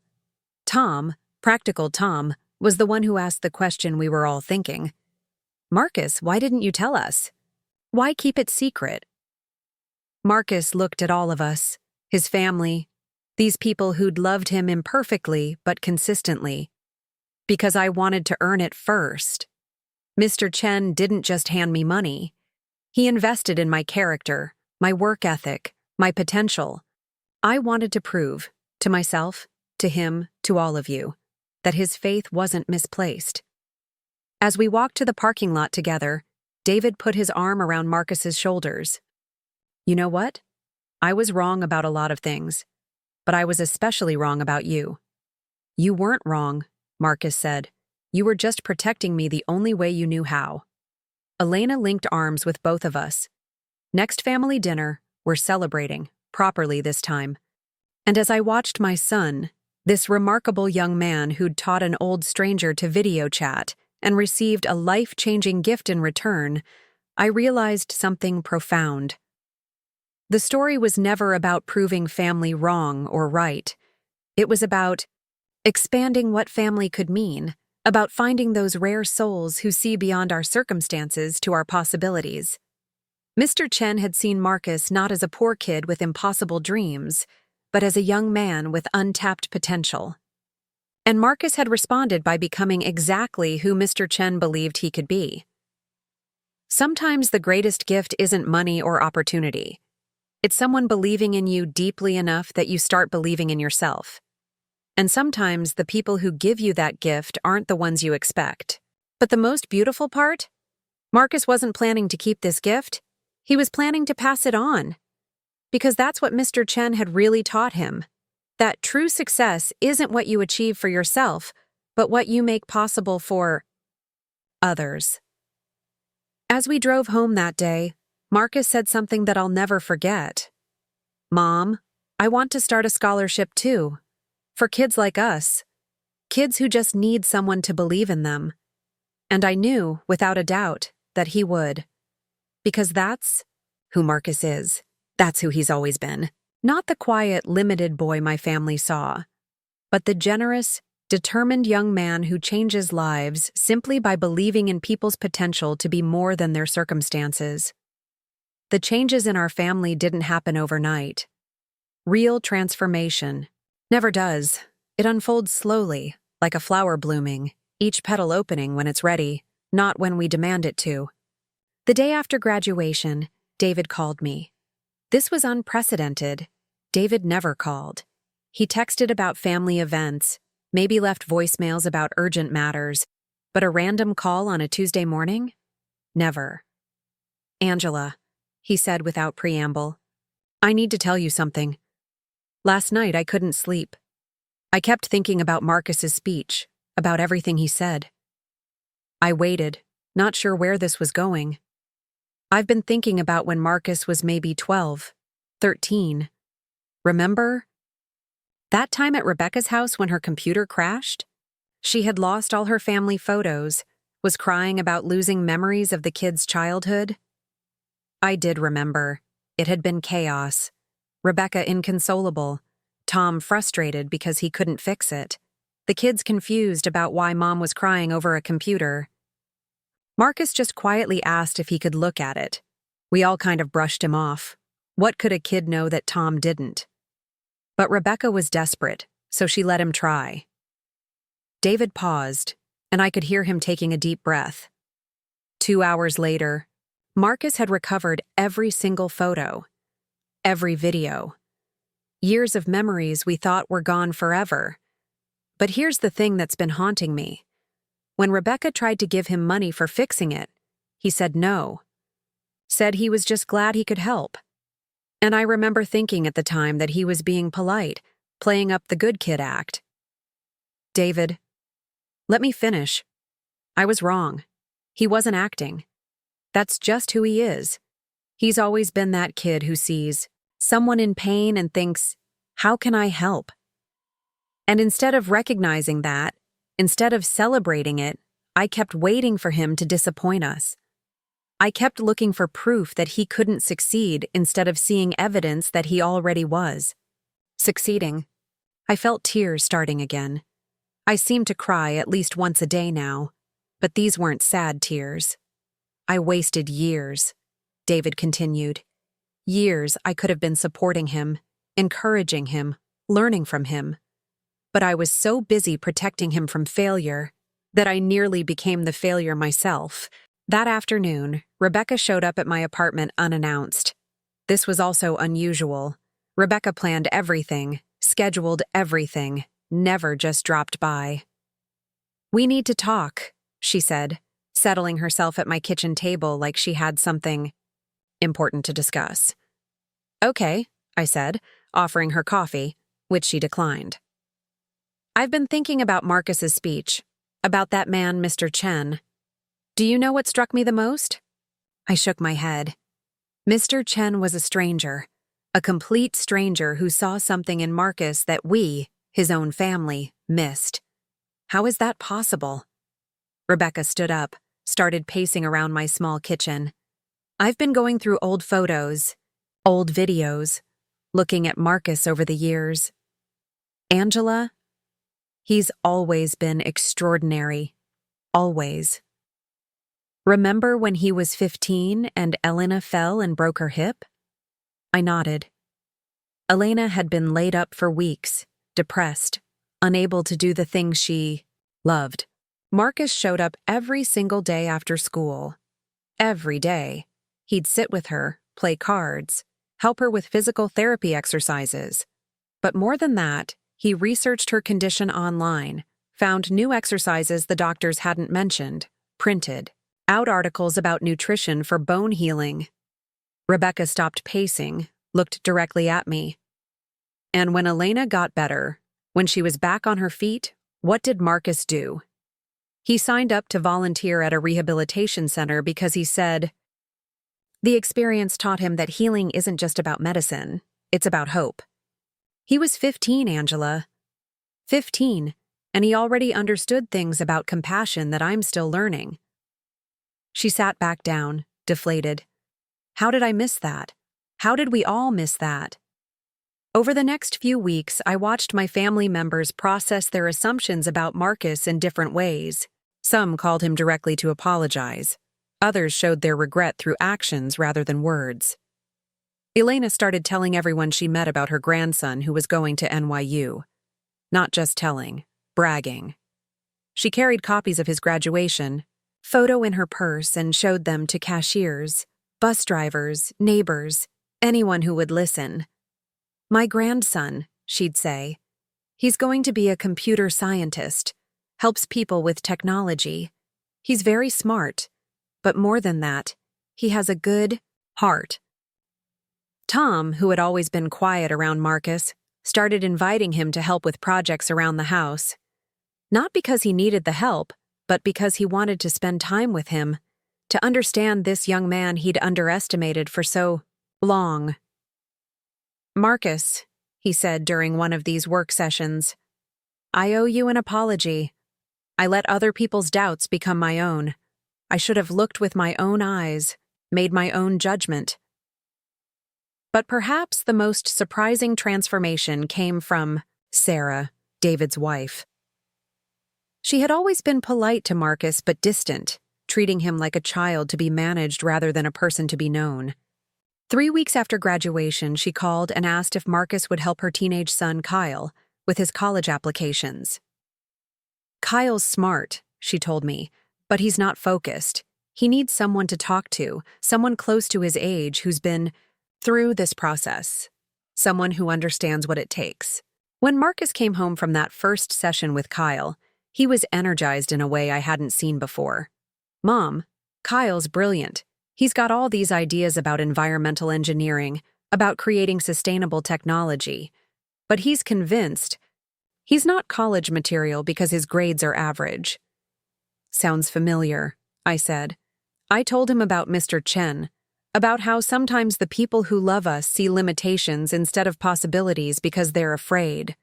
Tom, practical Tom, was the one who asked the question we were all thinking. "Marcus, why didn't you tell us? Why keep it secret?" Marcus looked at all of us, his family, these people who'd loved him imperfectly but consistently. "Because I wanted to earn it first. Mr. Chen didn't just hand me money. He invested in my character, my work ethic, my potential. I wanted to prove, to myself, to him, to all of you, that his faith wasn't misplaced." As we walked to the parking lot together, David put his arm around Marcus's shoulders. "You know what? I was wrong about a lot of things, but I was especially wrong about you." "You weren't wrong," Marcus said. "You were just protecting me the only way you knew how." Elena linked arms with both of us. Next family dinner, we're celebrating, properly this time. And as I watched my son, this remarkable young man who'd taught an old stranger to video chat and received a life-changing gift in return, I realized something profound. The story was never about proving family wrong or right. It was about expanding what family could mean, about finding those rare souls who see beyond our circumstances to our possibilities. Mr. Chen had seen Marcus not as a poor kid with impossible dreams, but as a young man with untapped potential. And Marcus had responded by becoming exactly who Mr. Chen believed he could be. Sometimes the greatest gift isn't money or opportunity. It's someone believing in you deeply enough that you start believing in yourself. And sometimes the people who give you that gift aren't the ones you expect. But the most beautiful part? Marcus wasn't planning to keep this gift. He was planning to pass it on. Because that's what Mr. Chen had really taught him. That true success isn't what you achieve for yourself, but what you make possible for others. As we drove home that day, Marcus said something that I'll never forget. "Mom, I want to start a scholarship too. For kids like us. Kids who just need someone to believe in them." And I knew, without a doubt, that he would. Because that's who Marcus is. That's who he's always been. Not the quiet, limited boy my family saw, but the generous, determined young man who changes lives simply by believing in people's potential to be more than their circumstances. The changes in our family didn't happen overnight. Real transformation never does. It unfolds slowly, like a flower blooming, each petal opening when it's ready, not when we demand it to. The day after graduation, David called me. This was unprecedented. David never called. He texted about family events, maybe left voicemails about urgent matters, but a random call on a Tuesday morning? Never. "Angela," he said without preamble, "I need to tell you something. Last night I couldn't sleep. I kept thinking about Marcus's speech, about everything he said. I waited, not sure where this was going. I've been thinking about when Marcus was maybe 12, 13. Remember? That time at Rebecca's house when her computer crashed? She had lost all her family photos, was crying about losing memories of the kids' childhood. I did remember. It had been chaos. Rebecca inconsolable. Tom frustrated because he couldn't fix it. The kids confused about why Mom was crying over a computer. Marcus just quietly asked if he could look at it. We all kind of brushed him off. What could a kid know that Tom didn't? But Rebecca was desperate, so she let him try. David paused, and I could hear him taking a deep breath. 2 hours later, Marcus had recovered every single photo, every video. Years of memories we thought were gone forever. But here's the thing that's been haunting me. When Rebecca tried to give him money for fixing it, he said no. Said he was just glad he could help. And I remember thinking at the time that he was being polite, playing up the good kid act. David, let me finish. I was wrong. He wasn't acting. That's just who he is. He's always been that kid who sees someone in pain and thinks, how can I help? And instead of recognizing that, instead of celebrating it, I kept waiting for him to disappoint us. I kept looking for proof that he couldn't succeed instead of seeing evidence that he already was. Succeeding. I felt tears starting again. I seemed to cry at least once a day now, but these weren't sad tears. I wasted years, David continued. Years I could have been supporting him, encouraging him, learning from him. But I was so busy protecting him from failure that I nearly became the failure myself. That afternoon, Rebecca showed up at my apartment unannounced. This was also unusual. Rebecca planned everything, scheduled everything, never just dropped by. "We need to talk," she said, settling herself at my kitchen table like she had something important to discuss. "Okay," I said, offering her coffee, which she declined. "I've been thinking about Marcus's speech, about that man, Mr. Chen. Do you know what struck me the most?" I shook my head. Mr. Chen was a stranger, a complete stranger who saw something in Marcus that we, his own family, missed. How is that possible? Rebecca stood up, started pacing around my small kitchen. I've been going through old photos, old videos, looking at Marcus over the years. Angela, he's always been extraordinary. Always. Remember when he was 15 and Elena fell and broke her hip? I nodded. Elena had been laid up for weeks, depressed, unable to do the things she loved. Marcus showed up every single day after school. Every day. He'd sit with her, play cards, help her with physical therapy exercises. But more than that, he researched her condition online, found new exercises the doctors hadn't mentioned, printed out articles about nutrition for bone healing. Rebecca stopped pacing, looked directly at me. And when Elena got better, when she was back on her feet, what did Marcus do? He signed up to volunteer at a rehabilitation center because he said, the experience taught him that healing isn't just about medicine, it's about hope. He was 15, Angela. 15, and he already understood things about compassion that I'm still learning. She sat back down, deflated. How did I miss that? How did we all miss that? Over the next few weeks, I watched my family members process their assumptions about Marcus in different ways. Some called him directly to apologize. Others showed their regret through actions rather than words. Elena started telling everyone she met about her grandson who was going to NYU. not just telling, bragging. She carried copies of his graduation, photo in her purse, and showed them to cashiers, bus drivers, neighbors, anyone who would listen. "My grandson," she'd say. "He's going to be a computer scientist, helps people with technology. He's very smart, but more than that, he has a good heart." Tom, who had always been quiet around Marcus, started inviting him to help with projects around the house. Not because he needed the help, but because he wanted to spend time with him, to understand this young man he'd underestimated for so long. "Marcus," he said during one of these work sessions, "I owe you an apology. I let other people's doubts become my own. I should have looked with my own eyes, made my own judgment." But perhaps the most surprising transformation came from Sarah, David's wife. She had always been polite to Marcus but distant, treating him like a child to be managed rather than a person to be known. 3 weeks after graduation, she called and asked if Marcus would help her teenage son, Kyle, with his college applications. "Kyle's smart," she told me, "but he's not focused. He needs someone to talk to, someone close to his age who's been through this process, someone who understands what it takes." When Marcus came home from that first session with Kyle, he was energized in a way I hadn't seen before. "Mom, Kyle's brilliant. He's got all these ideas about environmental engineering, about creating sustainable technology. But he's convinced he's not college material because his grades are average." "Sounds familiar," I said. I told him about Mr. Chen, about how sometimes the people who love us see limitations instead of possibilities because they're afraid.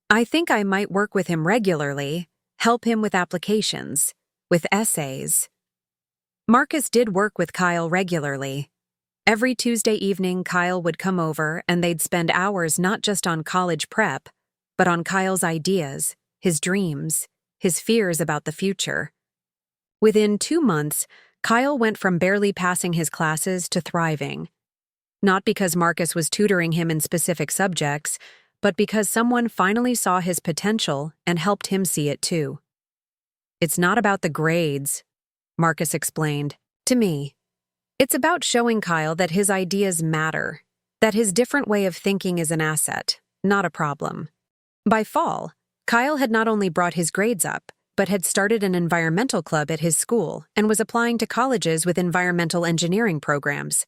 "I think I might work with him regularly, help him with applications, with essays." Marcus did work with Kyle regularly. Every Tuesday evening, Kyle would come over and they'd spend hours not just on college prep, but on Kyle's ideas, his dreams, his fears about the future. Within 2 months, Kyle went from barely passing his classes to thriving. Not because Marcus was tutoring him in specific subjects, but because someone finally saw his potential and helped him see it too. "It's not about the grades," Marcus explained to me. "It's about showing Kyle that his ideas matter, that his different way of thinking is an asset, not a problem." By fall, Kyle had not only brought his grades up, but had started an environmental club at his school and was applying to colleges with environmental engineering programs.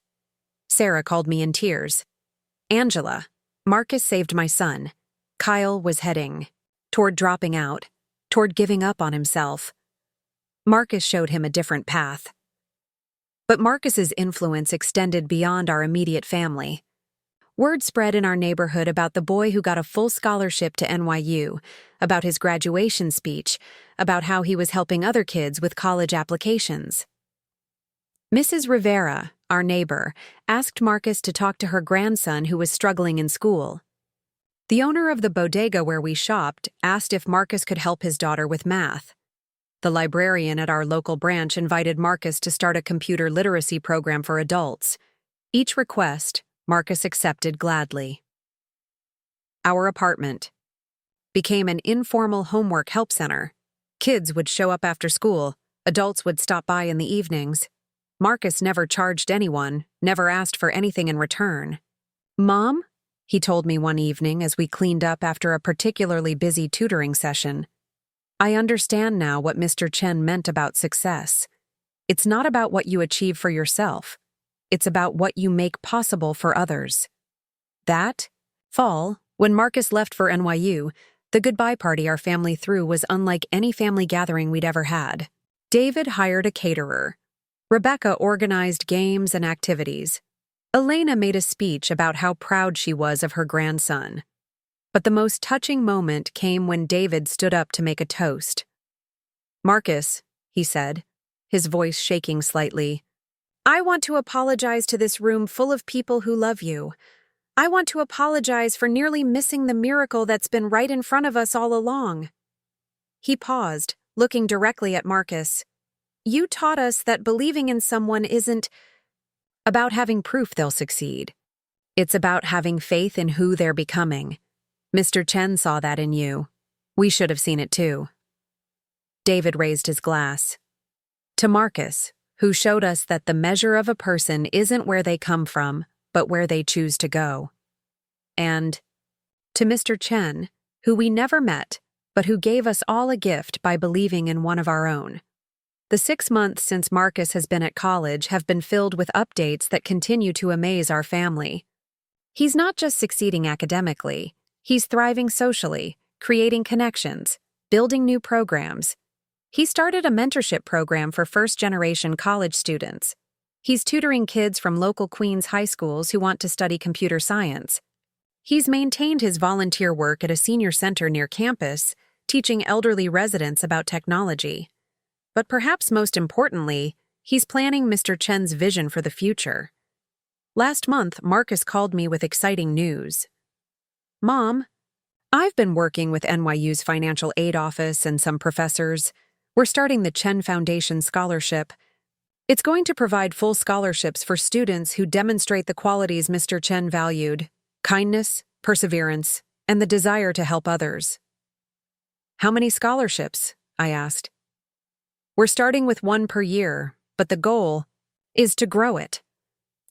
Sarah called me in tears. "Angela, Marcus saved my son. Kyle was heading toward dropping out, toward giving up on himself. Marcus showed him a different path." But Marcus's influence extended beyond our immediate family. Word spread in our neighborhood about the boy who got a full scholarship to NYU, about his graduation speech, about how he was helping other kids with college applications. Mrs. Rivera, our neighbor, asked Marcus to talk to her grandson who was struggling in school. The owner of the bodega where we shopped asked if Marcus could help his daughter with math. The librarian at our local branch invited Marcus to start a computer literacy program for adults. Each request, Marcus accepted gladly. Our apartment became an informal homework help center. Kids would show up after school, adults would stop by in the evenings. Marcus never charged anyone, never asked for anything in return. "Mom," he told me one evening as we cleaned up after a particularly busy tutoring session, "I understand now what Mr. Chen meant about success. It's not about what you achieve for yourself. It's about what you make possible for others." That fall, when Marcus left for NYU, the goodbye party our family threw was unlike any family gathering we'd ever had. David hired a caterer. Rebecca organized games and activities. Elena made a speech about how proud she was of her grandson. But the most touching moment came when David stood up to make a toast. "Marcus," he said, his voice shaking slightly, "I want to apologize to this room full of people who love you. I want to apologize for nearly missing the miracle that's been right in front of us all along." He paused, looking directly at Marcus. "You taught us that believing in someone isn't about having proof they'll succeed. It's about having faith in who they're becoming. Mr. Chen saw that in you. We should have seen it too. David raised his glass. To Marcus, who showed us that the measure of a person isn't where they come from, but where they choose to go. And to Mr. Chen, who we never met, but who gave us all a gift by believing in one of our own. The 6 months since Marcus has been at college have been filled with updates that continue to amaze our family. He's not just succeeding academically, he's thriving socially, creating connections, building new programs. He started a mentorship program for first-generation college students. He's tutoring kids from local Queens high schools who want to study computer science. He's maintained his volunteer work at a senior center near campus, teaching elderly residents about technology. But perhaps most importantly, he's planning Mr. Chen's vision for the future. Last month, Marcus called me with exciting news. Mom, I've been working with NYU's financial aid office and some professors. We're starting the Chen Foundation Scholarship. It's going to provide full scholarships for students who demonstrate the qualities Mr. Chen valued: kindness, perseverance, and the desire to help others. How many scholarships? I asked. We're starting with 1 per year, but the goal is to grow it.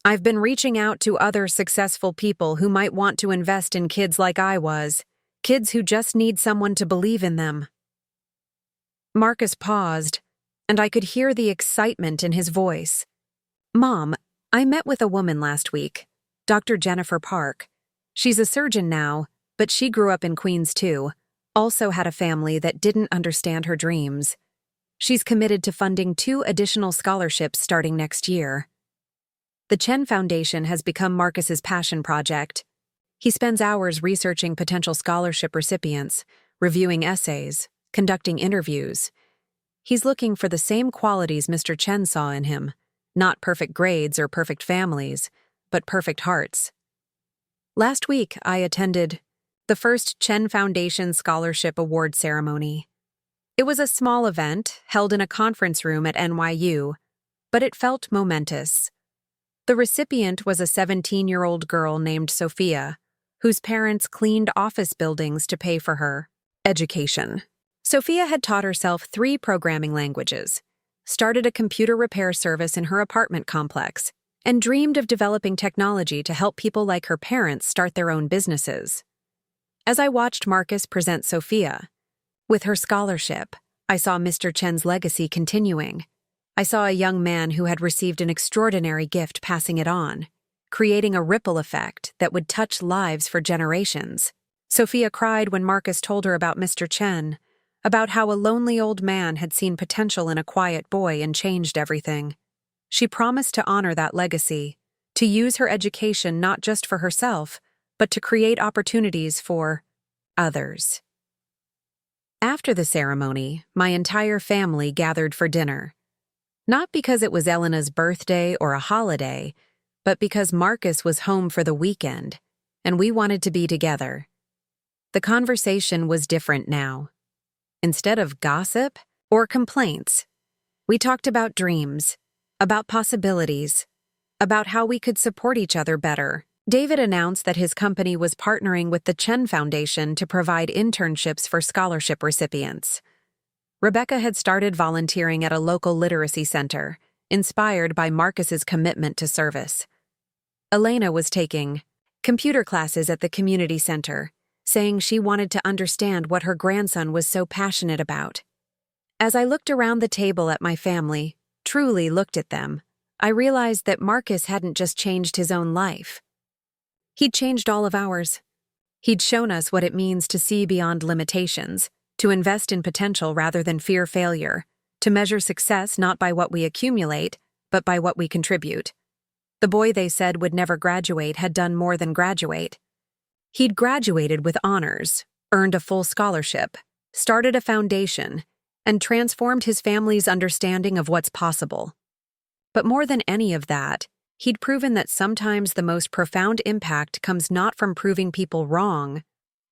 I've been reaching out to other successful people who might want to invest in kids like I was, kids who just need someone to believe in them. Marcus paused, and I could hear the excitement in his voice. Mom, I met with a woman last week, Dr. Jennifer Park. She's a surgeon now, but she grew up in Queens too, also had a family that didn't understand her dreams. She's committed to funding 2 additional scholarships starting next year. The Chen Foundation has become Marcus's passion project. He spends hours researching potential scholarship recipients, reviewing essays, conducting interviews. He's looking for the same qualities Mr. Chen saw in him, not perfect grades or perfect families, but perfect hearts. Last week, I attended the first Chen Foundation Scholarship Award ceremony. It was a small event held in a conference room at NYU, but it felt momentous. The recipient was a 17-year-old girl named Sophia, whose parents cleaned office buildings to pay for her education. Sophia had taught herself 3 programming languages, started a computer repair service in her apartment complex, and dreamed of developing technology to help people like her parents start their own businesses. As I watched Marcus present Sophia, with her scholarship, I saw Mr. Chen's legacy continuing. I saw a young man who had received an extraordinary gift passing it on, creating a ripple effect that would touch lives for generations. Sophia cried when Marcus told her about Mr. Chen, about how a lonely old man had seen potential in a quiet boy and changed everything. She promised to honor that legacy, to use her education not just for herself, but to create opportunities for others. After the ceremony, my entire family gathered for dinner. Not because it was Elena's birthday or a holiday, but because Marcus was home for the weekend, and we wanted to be together. The conversation was different now. Instead of gossip or complaints, we talked about dreams, about possibilities, about how we could support each other better. David announced that his company was partnering with the Chen Foundation to provide internships for scholarship recipients. Rebecca had started volunteering at a local literacy center, inspired by Marcus's commitment to service. Elena was taking computer classes at the community center, saying she wanted to understand what her grandson was so passionate about. As I looked around the table at my family, truly looked at them, I realized that Marcus hadn't just changed his own life. He'd changed all of ours. He'd shown us what it means to see beyond limitations, to invest in potential rather than fear failure, to measure success not by what we accumulate, but by what we contribute. The boy they said would never graduate had done more than graduate. He'd graduated with honors, earned a full scholarship, started a foundation, and transformed his family's understanding of what's possible. But more than any of that, he'd proven that sometimes the most profound impact comes not from proving people wrong,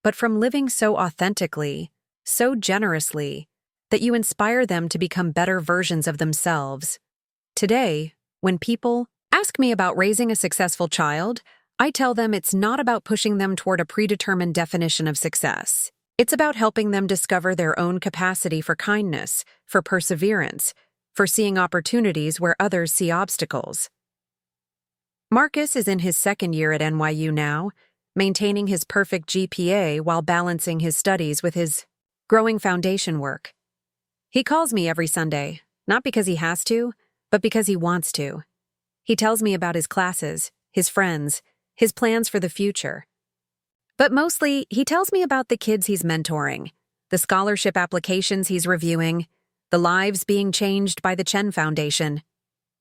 but from living so authentically, so generously, that you inspire them to become better versions of themselves. Today, when people ask me about raising a successful child, I tell them it's not about pushing them toward a predetermined definition of success. It's about helping them discover their own capacity for kindness, for perseverance, for seeing opportunities where others see obstacles. Marcus is in his second year at NYU now, maintaining his perfect GPA while balancing his studies with his growing foundation work. He calls me every Sunday, not because he has to, but because he wants to. He tells me about his classes, his friends, his plans for the future. But mostly, he tells me about the kids he's mentoring, the scholarship applications he's reviewing, the lives being changed by the Chen Foundation.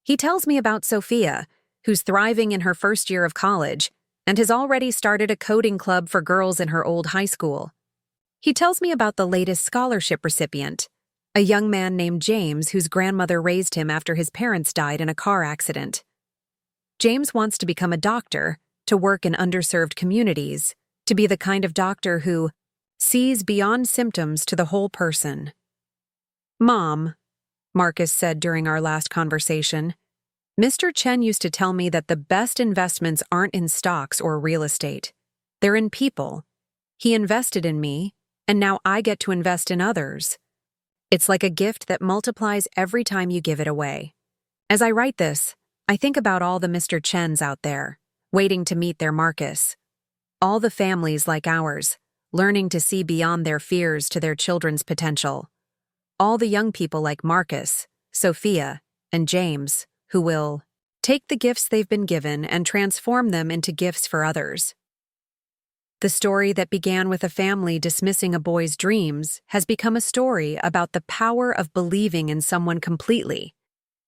He tells me about Sophia, who's thriving in her first year of college and has already started a coding club for girls in her old high school. He tells me about the latest scholarship recipient, a young man named James whose grandmother raised him after his parents died in a car accident. James wants to become a doctor, to work in underserved communities, to be the kind of doctor who sees beyond symptoms to the whole person. "Mom," Marcus said during our last conversation, "Mr. Chen used to tell me that the best investments aren't in stocks or real estate. They're in people. He invested in me, and now I get to invest in others. It's like a gift that multiplies every time you give it away." As I write this, I think about all the Mr. Chens out there, waiting to meet their Marcus. All the families like ours, learning to see beyond their fears to their children's potential. All the young people like Marcus, Sophia, and James, who will take the gifts they've been given and transform them into gifts for others. The story that began with a family dismissing a boy's dreams has become a story about the power of believing in someone completely,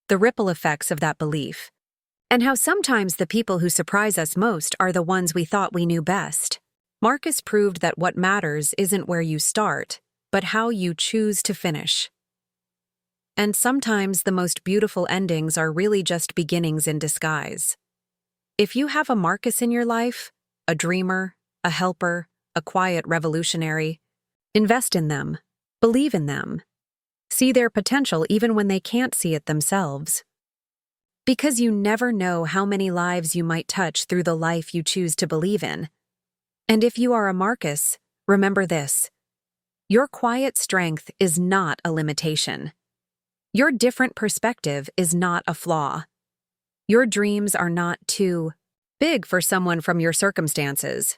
the ripple effects of that belief, and how sometimes the people who surprise us most are the ones we thought we knew best. Marcus proved that what matters isn't where you start, but how you choose to finish. And sometimes the most beautiful endings are really just beginnings in disguise. If you have a Marcus in your life, a dreamer, a helper, a quiet revolutionary, invest in them, believe in them, see their potential even when they can't see it themselves. Because you never know how many lives you might touch through the life you choose to believe in. And if you are a Marcus, remember this: your quiet strength is not a limitation. Your different perspective is not a flaw. Your dreams are not too big for someone from your circumstances.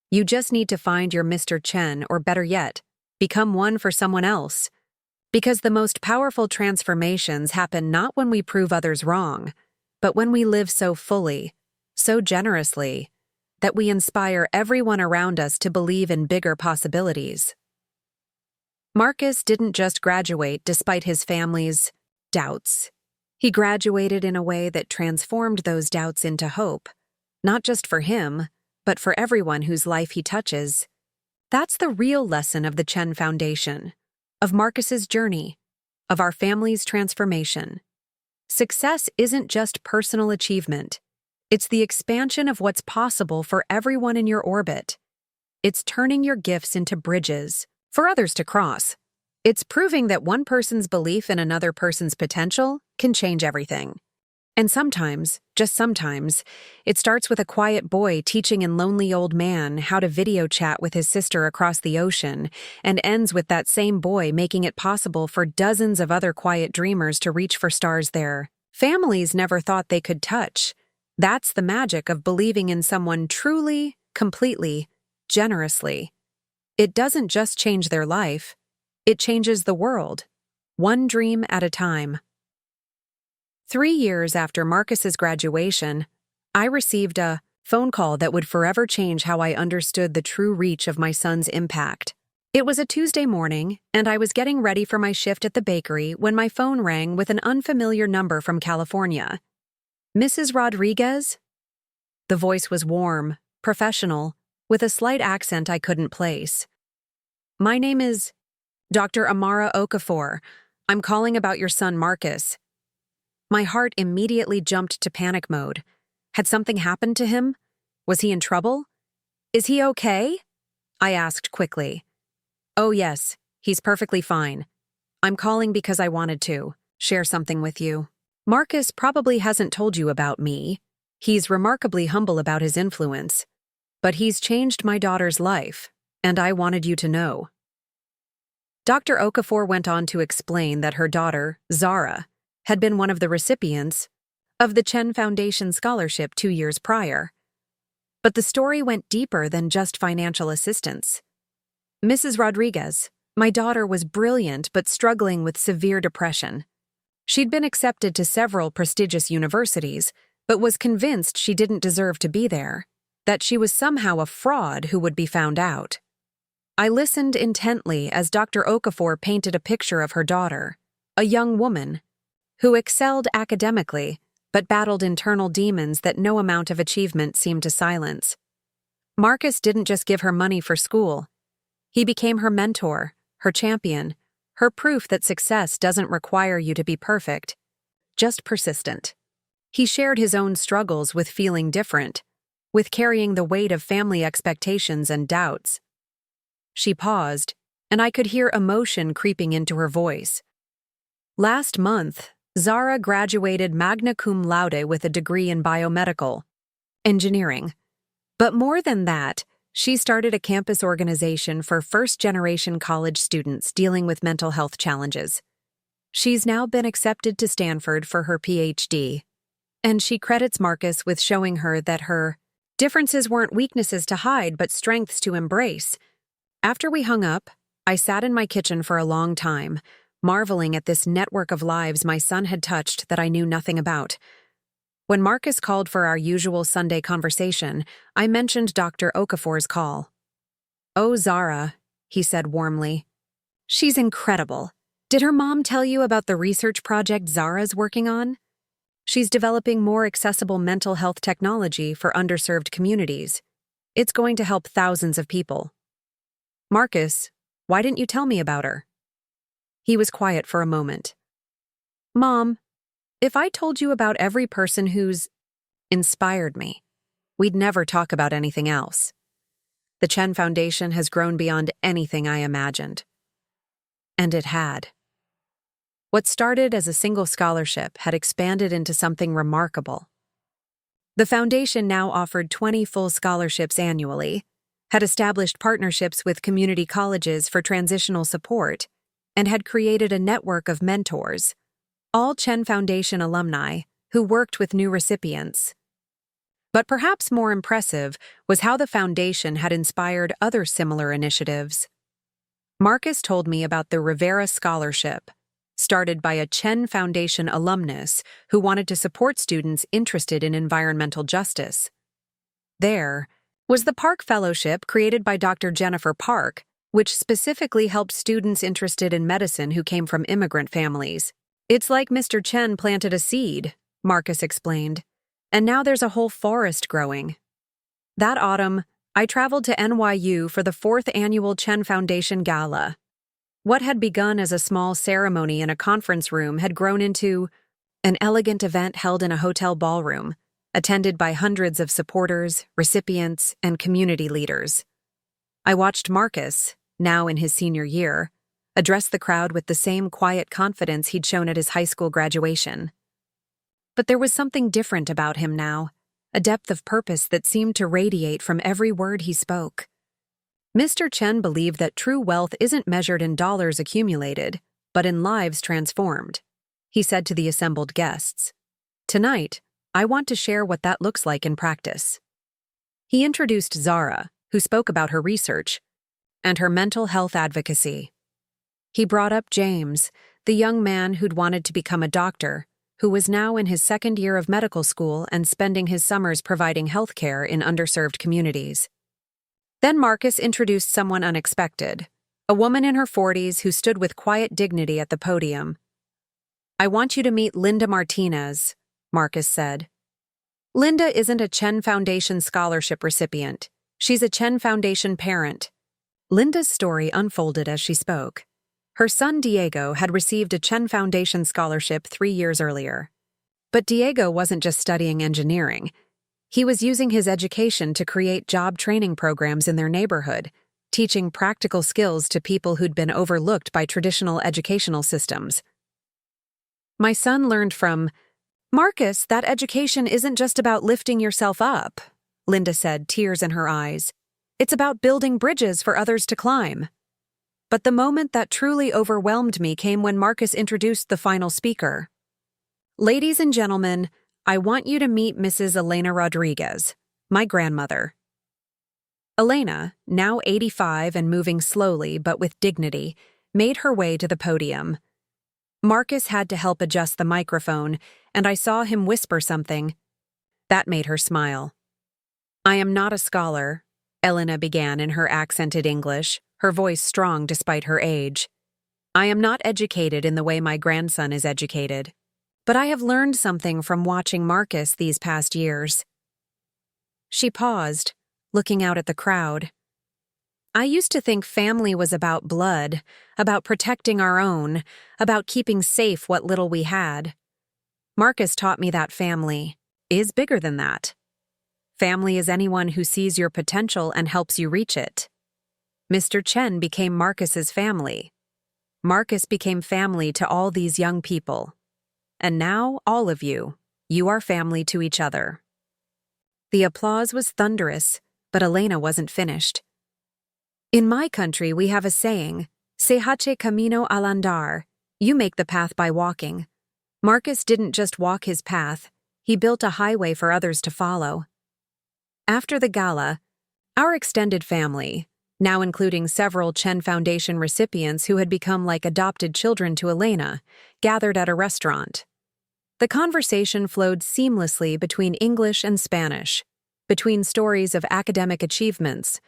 You just need to find your Mr. Chen, or better yet, become one for someone else. Because the most powerful transformations happen not when we prove others wrong, but when we live so fully, so generously, that we inspire everyone around us to believe in bigger possibilities. Marcus didn't just graduate despite his family's doubts. He graduated in a way that transformed those doubts into hope, not just for him, but for everyone whose life he touches. That's the real lesson of the Chen Foundation, of Marcus's journey, of our family's transformation. Success isn't just personal achievement. It's the expansion of what's possible for everyone in your orbit. It's turning your gifts into bridges for others to cross. It's proving that one person's belief in another person's potential can change everything. And sometimes, just sometimes, it starts with a quiet boy teaching a lonely old man how to video chat with his sister across the ocean, and ends with that same boy making it possible for dozens of other quiet dreamers to reach for stars their families never thought they could touch. That's the magic of believing in someone truly, completely, generously. It doesn't just change their life, it changes the world, one dream at a time. 3 years after Marcus's graduation, I received a phone call that would forever change how I understood the true reach of my son's impact. It was a Tuesday morning, and I was getting ready for my shift at the bakery when my phone rang with an unfamiliar number from California. "Mrs. Rodriguez?" The voice was warm, professional, with a slight accent I couldn't place. "My name is Dr. Amara Okafor. I'm calling about your son Marcus." My heart immediately jumped to panic mode. Had something happened to him? Was he in trouble? "Is he okay?" I asked quickly. "Oh yes, he's perfectly fine. I'm calling because I wanted to share something with you. Marcus probably hasn't told you about me. He's remarkably humble about his influence, but he's changed my daughter's life, and I wanted you to know." Dr. Okafor went on to explain that her daughter, Zara, had been one of the recipients of the Chen Foundation scholarship 2 years prior. But the story went deeper than just financial assistance. "Mrs. Rodriguez, my daughter was brilliant but struggling with severe depression. She'd been accepted to several prestigious universities, but was convinced she didn't deserve to be there, that she was somehow a fraud who would be found out." I listened intently as Dr. Okafor painted a picture of her daughter, a young woman who excelled academically but battled internal demons that no amount of achievement seemed to silence. Marcus didn't just give her money for school. He became her mentor, her champion, her proof that success doesn't require you to be perfect, just persistent. He shared his own struggles with feeling different, with carrying the weight of family expectations and doubts. She paused, and I could hear emotion creeping into her voice. "Last month, Zara graduated magna cum laude with a degree in biomedical engineering. But more than that, she started a campus organization for first-generation college students dealing with mental health challenges. She's now been accepted to Stanford for her PhD, and she credits Marcus with showing her that her differences weren't weaknesses to hide but strengths to embrace." After we hung up, I sat in my kitchen for a long time, marveling at this network of lives my son had touched that I knew nothing about. When Marcus called for our usual Sunday conversation, I mentioned Dr. Okafor's call. "Oh, Zara," he said warmly. "She's incredible. Did her mom tell you about the research project Zara's working on? She's developing more accessible mental health technology for underserved communities. It's going to help thousands of people." "Marcus, why didn't you tell me about her?" He was quiet for a moment. "Mom, if I told you about every person who's inspired me, we'd never talk about anything else. The Chen Foundation has grown beyond anything I imagined." And it had. What started as a single scholarship had expanded into something remarkable. The foundation now offered 20 full scholarships annually, had established partnerships with community colleges for transitional support, and had created a network of mentors, all Chen Foundation alumni who worked with new recipients. But perhaps more impressive was how the foundation had inspired other similar initiatives. Marcus told me about the Rivera Scholarship, started by a Chen Foundation alumnus who wanted to support students interested in environmental justice. There was the Park Fellowship created by Dr. Jennifer Park, which specifically helped students interested in medicine who came from immigrant families. "It's like Mr. Chen planted a seed," Marcus explained, "and now there's a whole forest growing." That autumn, I traveled to NYU for the 4th annual Chen Foundation Gala. What had begun as a small ceremony in a conference room had grown into an elegant event held in a hotel ballroom, attended by hundreds of supporters, recipients, and community leaders. I watched Marcus, now in his senior year, address the crowd with the same quiet confidence he'd shown at his high school graduation. But there was something different about him now, a depth of purpose that seemed to radiate from every word he spoke. Mr. Chen believed that true wealth isn't measured in dollars accumulated, but in lives transformed. He said to the assembled guests, "Tonight, I want to share what that looks like in practice." He introduced Zara, who spoke about her research and her mental health advocacy. He brought up James, the young man who'd wanted to become a doctor, who was now in his 2nd year of medical school and spending his summers providing health care in underserved communities. Then Marcus introduced someone unexpected, a woman in her 40s who stood with quiet dignity at the podium. "I want you to meet Linda Martinez," Marcus said. Linda isn't a Chen Foundation scholarship recipient. She's a Chen Foundation parent. Linda's story unfolded as she spoke. Her son Diego had received a Chen Foundation scholarship 3 years earlier. But Diego wasn't just studying engineering. He was using his education to create job training programs in their neighborhood, teaching practical skills to people who'd been overlooked by traditional educational systems. "My son learned from Marcus, that education isn't just about lifting yourself up, Linda said, tears in her eyes. It's about building bridges for others to climb. But the moment that truly overwhelmed me came when Marcus introduced the final speaker. Ladies and gentlemen, I want you to meet Mrs. Elena Rodriguez, my grandmother. Elena, now 85 and moving slowly but with dignity, made her way to the podium. Marcus had to help adjust the microphone, and I saw him whisper something. That made her smile. I am not a scholar, Elena began in her accented English, her voice strong despite her age. I am not educated in the way my grandson is educated, but I have learned something from watching Marcus these past years. She paused, looking out at the crowd. I used to think family was about blood, about protecting our own, about keeping safe what little we had. Marcus taught me that family is bigger than that. Family is anyone who sees your potential and helps you reach it. Mr. Chen became Marcus's family. Marcus became family to all these young people. And now, all of you are family to each other. The applause was thunderous, but Elena wasn't finished. In my country, we have a saying, Se hace camino al andar, you make the path by walking. Marcus didn't just walk his path, he built a highway for others to follow. After the gala, our extended family, now including several Chen Foundation recipients who had become like adopted children to Elena, gathered at a restaurant. The conversation flowed seamlessly between English and Spanish, between stories of academic achievements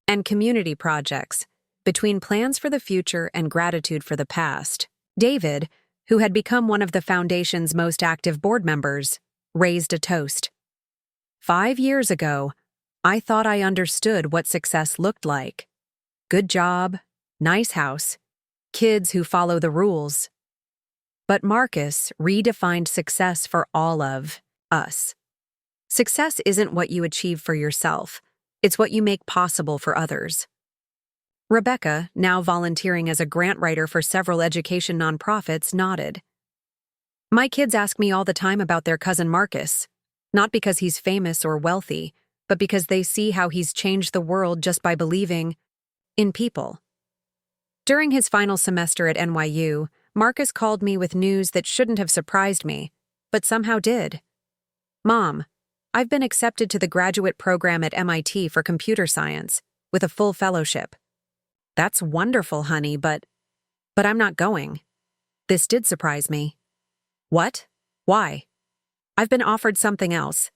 and community projects, between plans for the future and gratitude for the past. David, who had become one of the foundation's most active board members, raised a toast. 5 years ago, I thought I understood what success looked like. Good job, nice house, kids who follow the rules. But Marcus redefined success for all of us. Success isn't what you achieve for yourself, it's what you make possible for others. Rebecca, now volunteering as a grant writer for several education nonprofits, nodded. My kids ask me all the time about their cousin Marcus, not because he's famous or wealthy, but because they see how he's changed the world just by believing in people. During his final semester at NYU, Marcus called me with news that shouldn't have surprised me, but somehow did. Mom, I've been accepted to the graduate program at MIT for computer science, with a full fellowship. That's wonderful, honey, but I'm not going. This did surprise me. What? Why? I've been offered something else.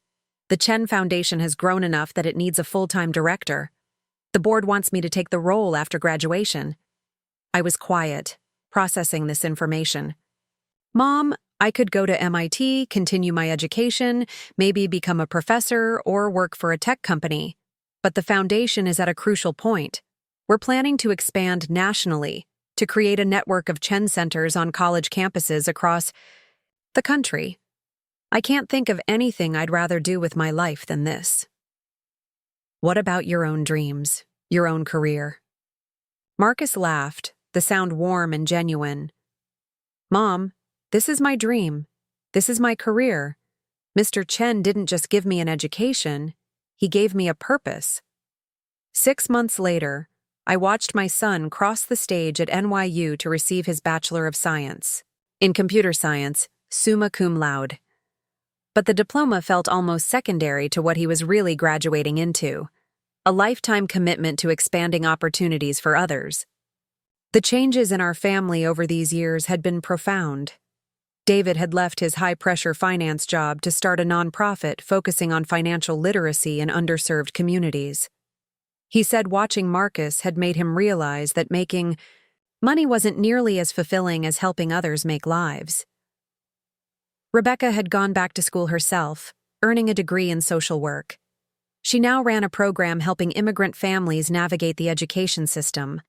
The Chen Foundation has grown enough that it needs a full-time director. The board wants me to take the role after graduation. I was quiet, processing this information. Mom, I could go to MIT, continue my education, maybe become a professor or work for a tech company. But the foundation is at a crucial point. We're planning to expand nationally, to create a network of Chen centers on college campuses across the country. I can't think of anything I'd rather do with my life than this. What about your own dreams, your own career? Marcus laughed, the sound warm and genuine. Mom, this is my dream. This is my career. Mr. Chen didn't just give me an education, he gave me a purpose. 6 months later, I watched my son cross the stage at NYU to receive his Bachelor of Science, in computer science, summa cum laude. But the diploma felt almost secondary to what he was really graduating into, a lifetime commitment to expanding opportunities for others. The changes in our family over these years had been profound. David had left his high-pressure finance job to start a nonprofit focusing on financial literacy in underserved communities. He said watching Marcus had made him realize that making money wasn't nearly as fulfilling as helping others make lives. Rebecca had gone back to school herself, earning a degree in social work. She now ran a program helping immigrant families navigate the education system.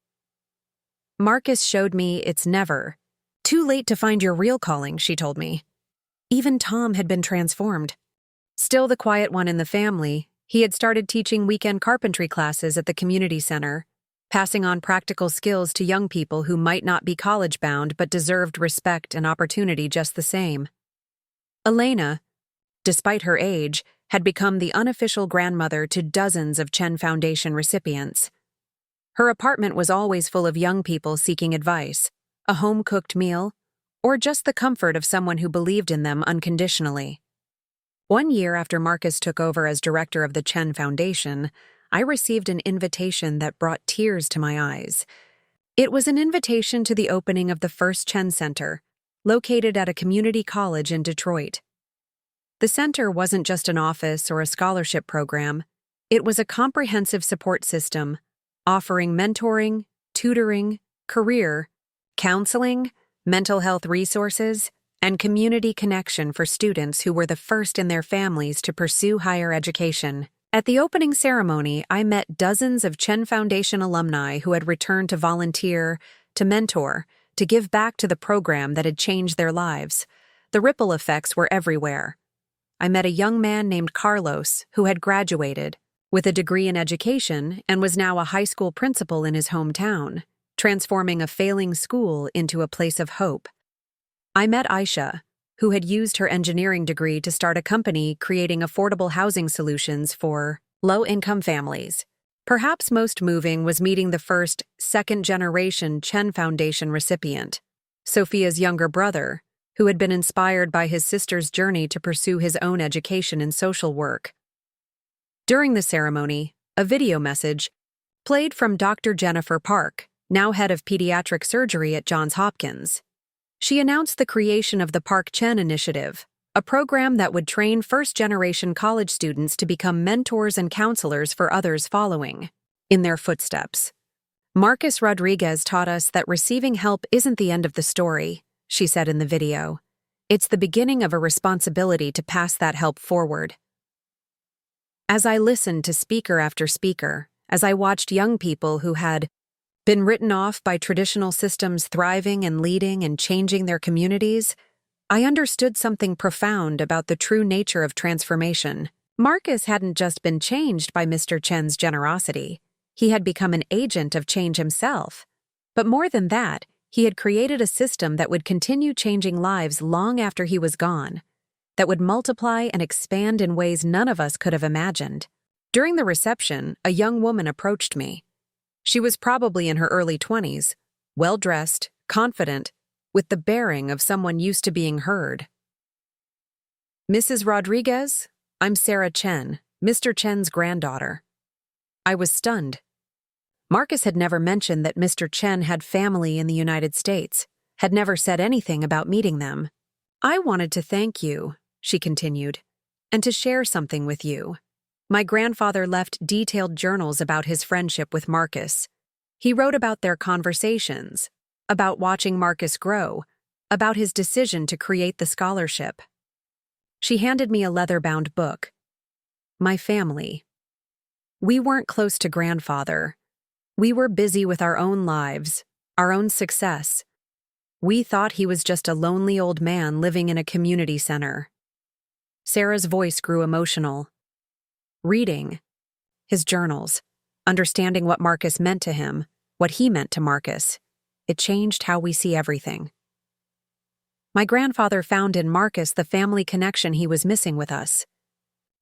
Marcus showed me it's never too late to find your real calling, she told me. Even Tom had been transformed. Still the quiet one in the family, he had started teaching weekend carpentry classes at the community center, passing on practical skills to young people who might not be college-bound but deserved respect and opportunity just the same. Elena, despite her age, had become the unofficial grandmother to dozens of Chen Foundation recipients. Her apartment was always full of young people seeking advice, a home-cooked meal, or just the comfort of someone who believed in them unconditionally. 1 year after Marcus took over as director of the Chen Foundation, I received an invitation that brought tears to my eyes. It was an invitation to the opening of the first Chen Center, located at a community college in Detroit. The center wasn't just an office or a scholarship program. It was a comprehensive support system, offering mentoring, tutoring, career, counseling, mental health resources, and community connection for students who were the first in their families to pursue higher education. At the opening ceremony, I met dozens of Chen Foundation alumni who had returned to volunteer, to mentor, to give back to the program that had changed their lives. The ripple effects were everywhere. I met a young man named Carlos who had graduated with a degree in education and was now a high school principal in his hometown, transforming a failing school into a place of hope. I met Aisha, who had used her engineering degree to start a company creating affordable housing solutions for low-income families. Perhaps most moving was meeting the first second-generation Chen Foundation recipient, Sophia's younger brother, who had been inspired by his sister's journey to pursue his own education in social work. During the ceremony, a video message played from Dr. Jennifer Park, now head of pediatric surgery at Johns Hopkins. She announced the creation of the Park Chen Initiative, a program that would train first-generation college students to become mentors and counselors for others following in their footsteps. Marcus Rodriguez taught us that receiving help isn't the end of the story, she said in the video. It's the beginning of a responsibility to pass that help forward. As I listened to speaker after speaker, as I watched young people who had been written off by traditional systems thriving and leading and changing their communities, I understood something profound about the true nature of transformation. Marcus hadn't just been changed by Mr. Chen's generosity. He had become an agent of change himself. But more than that, he had created a system that would continue changing lives long after he was gone, that would multiply and expand in ways none of us could have imagined. During the reception, a young woman approached me. She was probably in her early 20s, well-dressed, confident, with the bearing of someone used to being heard. "Mrs. Rodriguez, I'm Sarah Chen, Mr. Chen's granddaughter." I was stunned. Marcus had never mentioned that Mr. Chen had family in the United States, had never said anything about meeting them. "I wanted to thank you," she continued, "and to share something with you. My grandfather left detailed journals about his friendship with Marcus. He wrote about their conversations, about watching Marcus grow, about his decision to create the scholarship." She handed me a leather-bound book. My family. We weren't close to grandfather. We were busy with our own lives, our own success. We thought he was just a lonely old man living in a community center. Sarah's voice grew emotional. Reading his journals, understanding what Marcus meant to him, what he meant to Marcus, it changed how we see everything. My grandfather found in Marcus the family connection he was missing with us.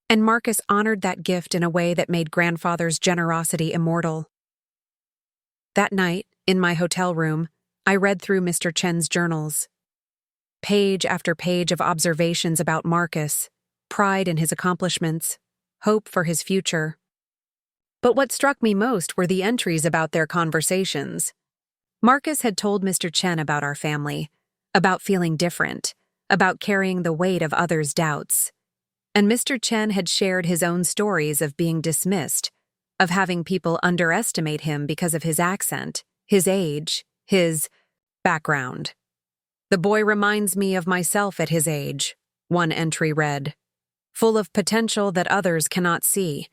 And Marcus honored that gift in a way that made grandfather's generosity immortal. That night, in my hotel room, I read through Mr. Chen's journals. Page after page of observations about Marcus, pride in his accomplishments, hope for his future. But what struck me most were the entries about their conversations. Marcus had told Mr. Chen about our family, about feeling different, about carrying the weight of others' doubts. And Mr. Chen had shared his own stories of being dismissed, of having people underestimate him because of his accent, his age, his background. "The boy reminds me of myself at his age," one entry read, "full of potential that others cannot see.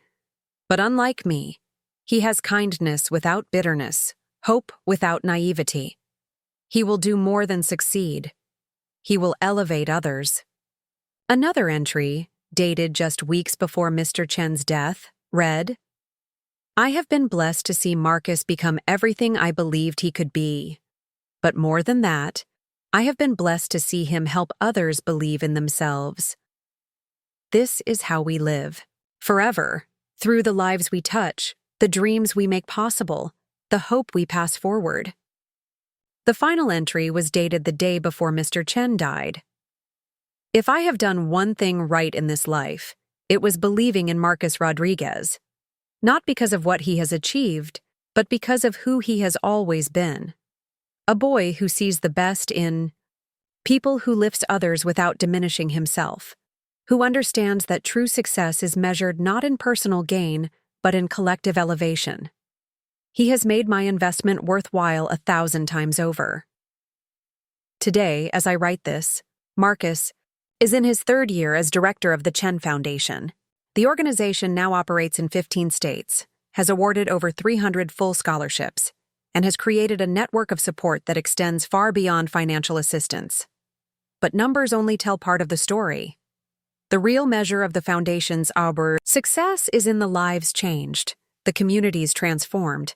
But unlike me, he has kindness without bitterness, hope without naivety. He will do more than succeed. He will elevate others." Another entry, dated just weeks before Mr. Chen's death, read, "I have been blessed to see Marcus become everything I believed he could be. But more than that, I have been blessed to see him help others believe in themselves. This is how we live. Forever. Through the lives we touch, the dreams we make possible, the hope we pass forward. The final entry was dated the day before Mr. Chen died. If I have done one thing right in this life, it was believing in Marcus Rodriguez. Not because of what he has achieved, but because of who he has always been. A boy who sees the best in people, who lifts others without diminishing himself, who understands that true success is measured not in personal gain, but in collective elevation. He has made my investment worthwhile 1,000 times over. Today, as I write this, Marcus is in his 3rd year as director of the Chen Foundation. The organization now operates in 15 states, has awarded over 300 full scholarships, and has created a network of support that extends far beyond financial assistance. But numbers only tell part of the story. The real measure of the foundation's success is in the lives changed, the communities transformed,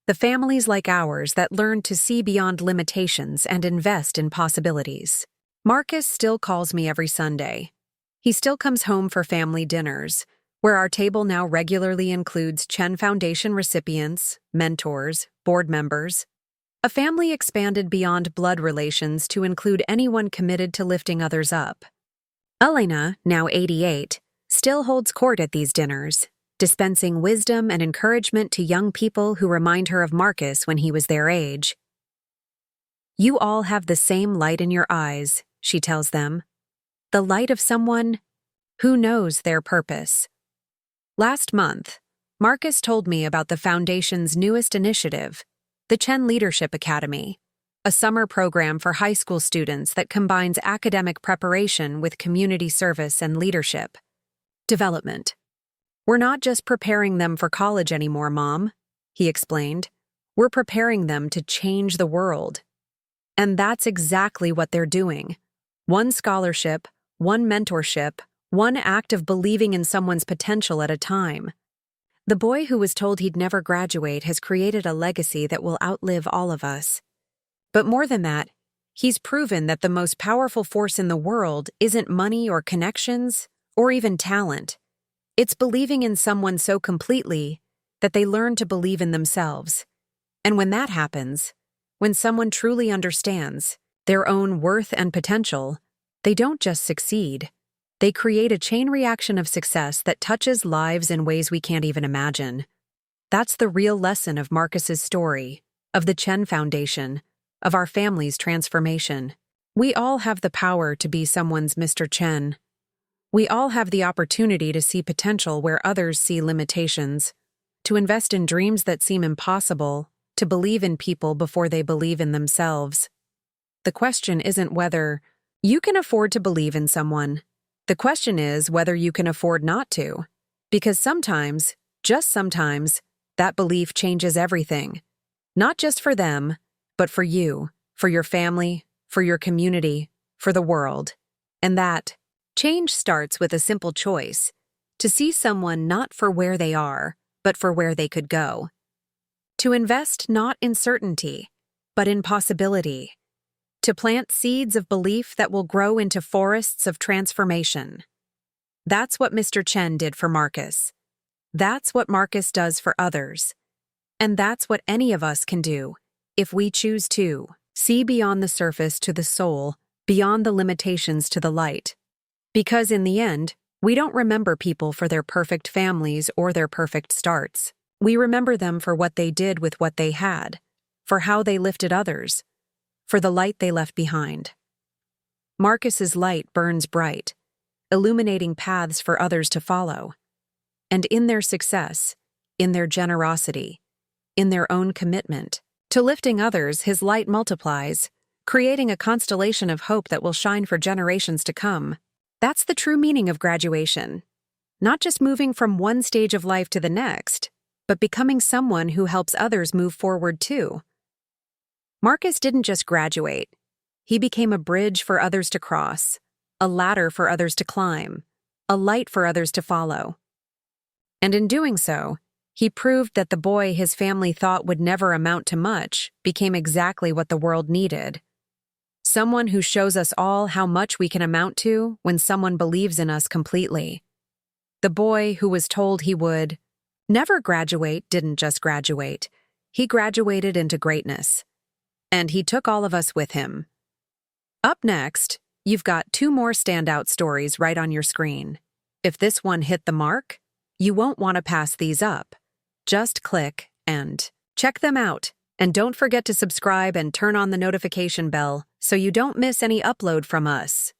the families like ours that learn to see beyond limitations and invest in possibilities. Marcus still calls me every Sunday. He still comes home for family dinners, where our table now regularly includes Chen Foundation recipients, mentors, board members. A family expanded beyond blood relations to include anyone committed to lifting others up. Elena, now 88, still holds court at these dinners, dispensing wisdom and encouragement to young people who remind her of Marcus when he was their age. "You all have the same light in your eyes," she tells them. "The light of someone who knows their purpose." Last month, Marcus told me about the Foundation's newest initiative, the Chen Leadership Academy, a summer program for high school students that combines academic preparation with community service and leadership development. "We're not just preparing them for college anymore, Mom," he explained. "We're preparing them to change the world." And that's exactly what they're doing. One scholarship, one mentorship, one act of believing in someone's potential at a time. The boy who was told he'd never graduate has created a legacy that will outlive all of us. But more than that, he's proven that the most powerful force in the world isn't money or connections or even talent. It's believing in someone so completely that they learn to believe in themselves. And when that happens, when someone truly understands their own worth and potential, they don't just succeed. They create a chain reaction of success that touches lives in ways we can't even imagine. That's the real lesson of Marcus's story, of the Chen Foundation, of our family's transformation. We all have the power to be someone's Mr. Chen. We all have the opportunity to see potential where others see limitations, to invest in dreams that seem impossible, to believe in people before they believe in themselves. The question isn't whether you can afford to believe in someone. The question is whether you can afford not to. Because sometimes, just sometimes, that belief changes everything. Not just for them, but for you, for your family, for your community, for the world. And that change starts with a simple choice: to see someone not for where they are, but for where they could go. To invest not in certainty, but in possibility. To plant seeds of belief that will grow into forests of transformation. That's what Mr. Chen did for Marcus. That's what Marcus does for others. And that's what any of us can do, if we choose to see beyond the surface to the soul, beyond the limitations to the light. Because in the end, we don't remember people for their perfect families or their perfect starts. We remember them for what they did with what they had, for how they lifted others, for the light they left behind. Marcus's light burns bright, illuminating paths for others to follow. And in their success, in their generosity, in their own commitment to lifting others, his light multiplies, creating a constellation of hope that will shine for generations to come. That's the true meaning of graduation. Not just moving from one stage of life to the next, but becoming someone who helps others move forward too. Marcus didn't just graduate. He became a bridge for others to cross, a ladder for others to climb, a light for others to follow. And in doing so, he proved that the boy his family thought would never amount to much became exactly what the world needed. Someone who shows us all how much we can amount to when someone believes in us completely. The boy who was told he would never graduate didn't just graduate. He graduated into greatness. And he took all of us with him. Up next, you've got 2 more standout stories right on your screen. If this one hit the mark, you won't want to pass these up. Just click and check them out. And don't forget to subscribe and turn on the notification bell so you don't miss any upload from us.